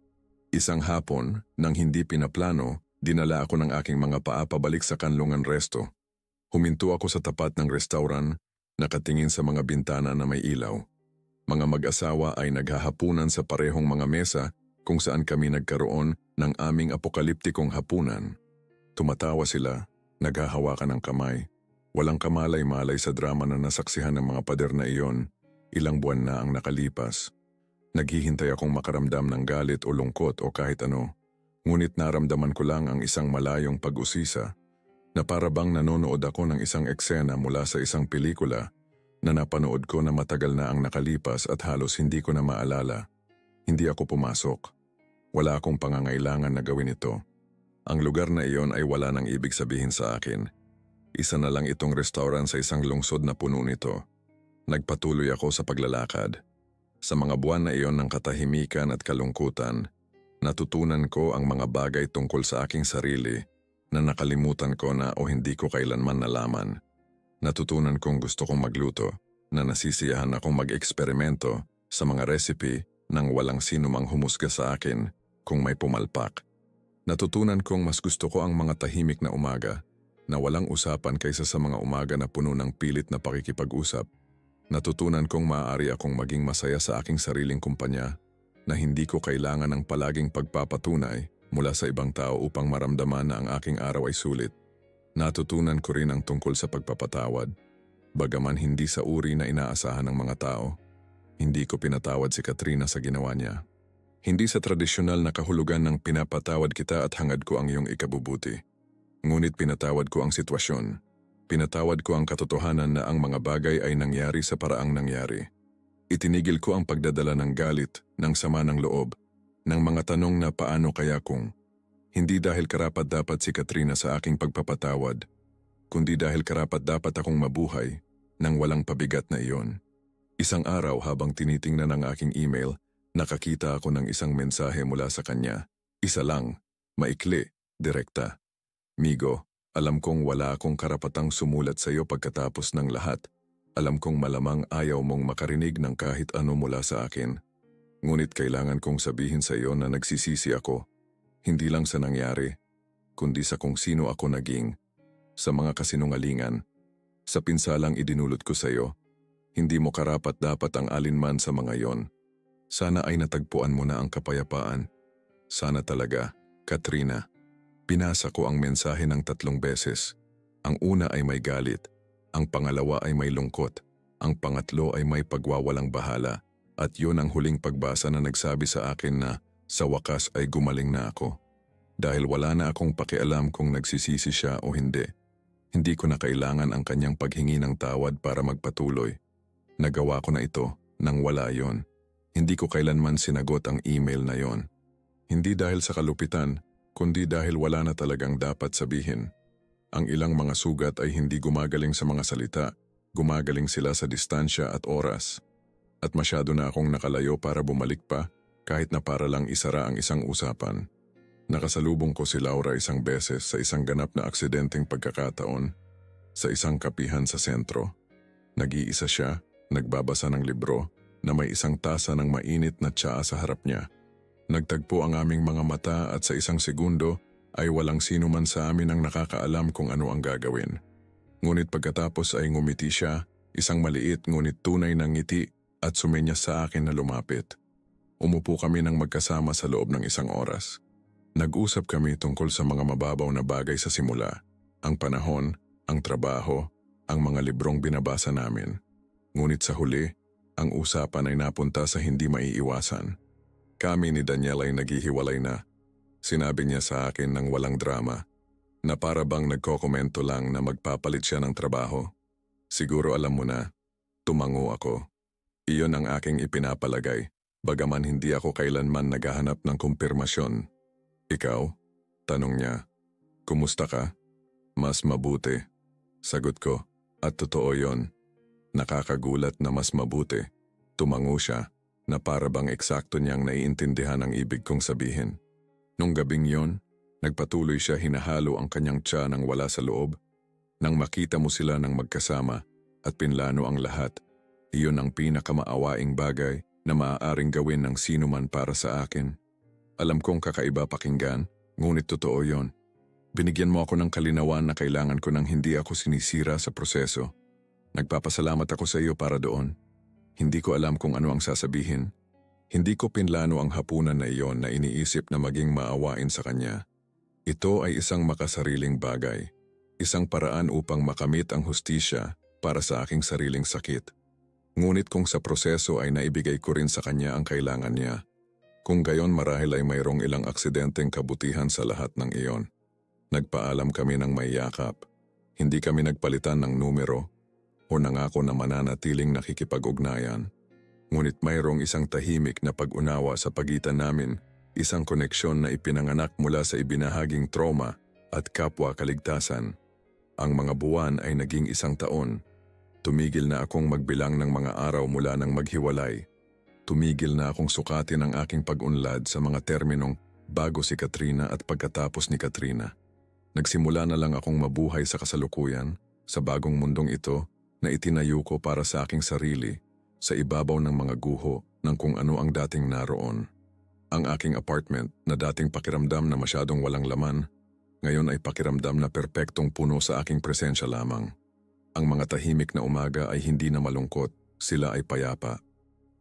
Isang hapon, nang hindi pinaplano, dinala ako ng aking mga paa pabalik sa Kanlungan Resto. Huminto ako sa tapat ng restaurant, nakatingin sa mga bintana na may ilaw. Mga mag-asawa ay naghahapunan sa parehong mga mesa kung saan kami nagkaroon ng aming apokaliptikong hapunan. Tumatawa sila, naghahawakan ng kamay. Walang kamalay-malay sa drama na nasaksihan ng mga pader na iyon. Ilang buwan na ang nakalipas. Naghihintay akong makaramdam ng galit o lungkot o kahit ano. Ngunit naramdaman ko lang ang isang malayong pag-usisa na para bang nanonood ako ng isang eksena mula sa isang pelikula na napanood ko na matagal na ang nakalipas at halos hindi ko na maalala. Hindi ako pumasok. Wala akong pangangailangan na gawin ito. Ang lugar na iyon ay wala nang ibig sabihin sa akin. Isa na lang itong restaurant sa isang lungsod na puno nito. Nagpatuloy ako sa paglalakad. Sa mga buwan na iyon ng katahimikan at kalungkutan, natutunan ko ang mga bagay tungkol sa aking sarili na nakalimutan ko na o hindi ko kailanman nalaman. Natutunan kong gusto kong magluto, na nasisiyahan akong mag-eksperimento sa mga recipe nang walang sino mang humusga sa akin kung may pumalpak. Natutunan kong mas gusto ko ang mga tahimik na umaga na walang usapan kaysa sa mga umaga na puno ng pilit na pakikipag-usap. Natutunan kong maaari akong maging masaya sa aking sariling kumpanya na hindi ko kailangan ng palaging pagpapatunay mula sa ibang tao upang maramdaman na ang aking araw ay sulit. Natutunan ko rin ang tungkol sa pagpapatawad. Bagaman hindi sa uri na inaasahan ng mga tao, hindi ko pinatawad si Katrina sa ginawa niya. Hindi sa tradisyonal na kahulugan ng pinapatawad kita at hangad ko ang iyong ikabubuti. Ngunit pinatawad ko ang sitwasyon. Pinatawad ko ang katotohanan na ang mga bagay ay nangyari sa paraang nangyari. Itinigil ko ang pagdadala ng galit, ng sama ng loob, ng mga tanong na paano kaya kung. Hindi dahil karapat-dapat si Katrina sa aking pagpapatawad, kundi dahil karapat-dapat akong mabuhay nang walang pabigat na iyon. Isang araw habang tinitingnan ang aking email, nakakita ako ng isang mensahe mula sa kanya. Isa lang, maikli, direkta. Migo, alam kong wala akong karapatang sumulat sa iyo pagkatapos ng lahat. Alam kong malamang ayaw mong makarinig ng kahit ano mula sa akin. Ngunit kailangan kong sabihin sa iyo na nagsisisi ako. Hindi lang sa nangyari, kundi sa kung sino ako naging. Sa mga kasinungalingan, sa pinsalang idinulot ko sa iyo. Hindi mo karapat-dapat ang alinman sa mga yon. Sana ay natagpuan mo na ang kapayapaan. Sana talaga, Katrina. Pinasa ko ang mensahe ng 3 beses. Ang una ay may galit, ang pangalawa ay may lungkot, ang pangatlo ay may pagwawalang bahala, at yun ang huling pagbasa na nagsabi sa akin na sa wakas ay gumaling na ako. Dahil wala na akong pakialam kung nagsisisi siya o hindi. Hindi ko na kailangan ang kanyang paghingi ng tawad para magpatuloy. Nagawa ko na ito nang wala yon. Hindi ko kailanman sinagot ang email na yon. Hindi dahil sa kalupitan, kundi dahil wala na talagang dapat sabihin. Ang ilang mga sugat ay hindi gumagaling sa mga salita, gumagaling sila sa distansya at oras. At masyado na akong nakalayo para bumalik pa, kahit na para lang isara ang isang usapan. Nakasalubong ko si Laura isang beses sa isang ganap na aksidenteng pagkakataon, sa isang kapihan sa sentro. Nag-iisa siya, nagbabasa ng libro, na may isang tasa ng mainit na tsaa sa harap niya. Nagtagpo ang aming mga mata at sa isang segundo ay walang sino man sa amin ang nakakaalam kung ano ang gagawin. Ngunit pagkatapos ay ngumiti siya, isang maliit ngunit tunay na ngiti at sumenyas sa akin na lumapit. Umupo kami ng magkasama sa loob ng isang oras. Nag-usap kami tungkol sa mga mababaw na bagay sa simula, ang panahon, ang trabaho, ang mga librong binabasa namin. Ngunit sa huli, ang usapan ay napunta sa hindi maiiwasan. Kami ni Daniel ay naghihiwalay na. Sinabi niya sa akin ng walang drama, na para bang nagkokomento lang na magpapalit siya ng trabaho. Siguro alam mo na, tumango ako. Iyon ang aking ipinapalagay, bagaman hindi ako kailanman naghahanap ng kumpirmasyon. Ikaw? Tanong niya. Kumusta ka? Mas mabuti. Sagot ko, at totoo yon. Nakakagulat na mas mabuti. Tumango siya, na para bang eksakto niyang naiintindihan ang ibig kong sabihin. Nung gabing yon, nagpatuloy siya hinahalo ang kanyang tiya nang wala sa loob. Nang makita mo sila ng magkasama at pinlano ang lahat, iyon ang pinakamaawaing bagay na maaaring gawin ng sino man para sa akin. Alam kong kakaiba pakinggan, ngunit totoo yon. Binigyan mo ako ng kalinawan na kailangan ko nang hindi ako sinisira sa proseso. Nagpapasalamat ako sa iyo para doon. Hindi ko alam kung ano ang sasabihin. Hindi ko pinlano ang hapunan na iyon na iniisip na maging maawain sa kanya. Ito ay isang makasariling bagay. Isang paraan upang makamit ang hustisya para sa aking sariling sakit. Ngunit kung sa proseso ay naibigay ko rin sa kanya ang kailangan niya. Kung gayon marahil ay mayroong ilang aksidenteng kabutihan sa lahat ng iyon. Nagpaalam kami ng may yakap. Hindi kami nagpalitan ng numero o nangako na mananatiling nakikipag-ugnayan. Ngunit mayroong isang tahimik na pag-unawa sa pagitan namin, isang koneksyon na ipinanganak mula sa ibinahaging trauma at kapwa kaligtasan. Ang mga buwan ay naging 1 taon. Tumigil na akong magbilang ng mga araw mula nang maghiwalay. tumigil na akong sukatin ang aking pag-unlad sa mga terminong bago si Katrina at pagkatapos ni Katrina. Nagsimula na lang akong mabuhay sa kasalukuyan, sa bagong mundong ito na itinayo ko para sa aking sarili, sa ibabaw ng mga guho ng kung ano ang dating naroon. Ang aking apartment na dating pakiramdam na masyadong walang laman, ngayon ay pakiramdam na perpektong puno sa aking presensya lamang. Ang mga tahimik na umaga ay hindi na malungkot, sila ay payapa.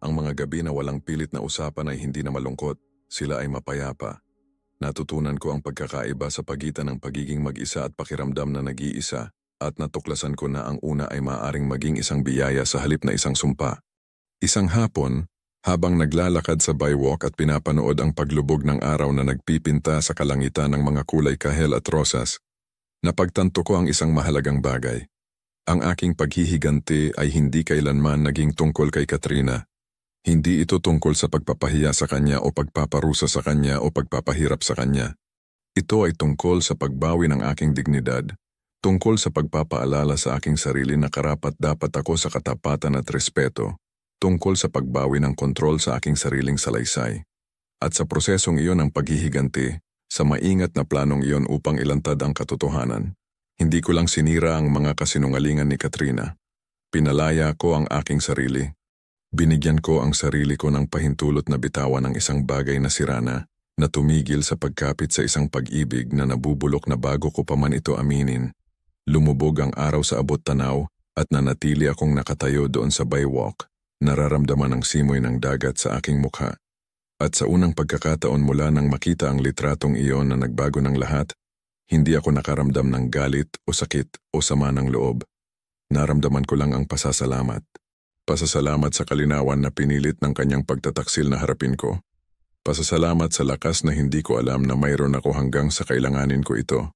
Ang mga gabi na walang pilit na usapan ay hindi na malungkot, sila ay mapayapa. Natutunan ko ang pagkakaiba sa pagitan ng pagiging mag-isa at pakiramdam na nag-iisa, at natuklasan ko na ang una ay maaaring maging isang biyaya sa halip na isang sumpa. Isang hapon, habang naglalakad sa bywalk at pinapanood ang paglubog ng araw na nagpipinta sa kalangitan ng mga kulay kahel at rosas, napagtanto ko ang isang mahalagang bagay. Ang aking paghihiganti ay hindi kailanman naging tungkol kay Katrina. Hindi ito tungkol sa pagpapahiya sa kanya o pagpaparusa sa kanya o pagpapahirap sa kanya. Ito ay tungkol sa pagbawi ng aking dignidad, tungkol sa pagpapaalala sa aking sarili na karapat-dapat ako sa katapatan at respeto, tungkol sa pagbawi ng kontrol sa aking sariling salaysay. At sa prosesong iyon ng paghihiganti, sa maingat na planong iyon upang ilantad ang katotohanan, hindi ko lang sinira ang mga kasinungalingan ni Katrina. Pinalaya ko ang aking sarili. Binigyan ko ang sarili ko ng pahintulot na bitawan ng isang bagay na sirana na tumigil sa pagkapit sa isang pag-ibig na nabubulok na bago ko pa man ito aminin. Lumubog ang araw sa abot tanaw at nanatili akong nakatayo doon sa bywalk, nararamdaman ang simoy ng dagat sa aking mukha. At sa unang pagkakataon mula nang makita ang litratong iyon na nagbago ng lahat, hindi ako nakaramdam ng galit o sakit o sama ng loob. Naramdaman ko lang ang pasasalamat. Pasasalamat sa kalinawan na pinilit ng kanyang pagtataksil na harapin ko. Pasasalamat sa lakas na hindi ko alam na mayroon ako hanggang sa kailanganin ko ito.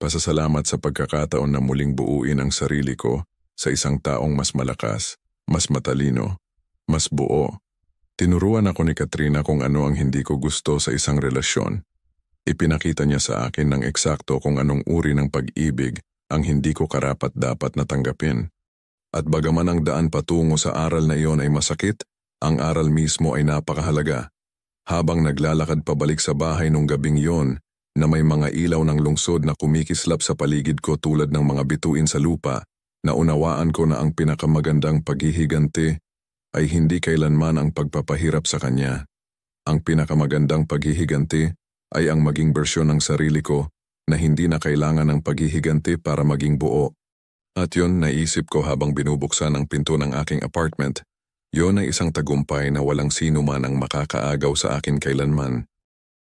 Pasasalamat sa pagkakataon na muling buuin ang sarili ko sa isang taong mas malakas, mas matalino, mas buo. Tinuruan ako ni Katrina kung ano ang hindi ko gusto sa isang relasyon. Ipinakita niya sa akin ng eksakto kung anong uri ng pag-ibig ang hindi ko karapat-dapat na tanggapin. At bagaman ang daan patungo sa aral na iyon ay masakit, ang aral mismo ay napakahalaga. Habang naglalakad pabalik sa bahay nung gabing yon, na may mga ilaw ng lungsod na kumikislap sa paligid ko tulad ng mga bituin sa lupa, naunawaan ko na ang pinakamagandang paghihiganti ay hindi kailanman ang pagpapahirap sa kanya. Ang pinakamagandang paghihiganti ay ang maging bersyon ng sarili ko na hindi na kailangan ng paghihiganti para maging buo. At yon naisip ko habang binubuksan ang pinto ng aking apartment. Yon ay isang tagumpay na walang sino man ang makakaagaw sa akin kailanman.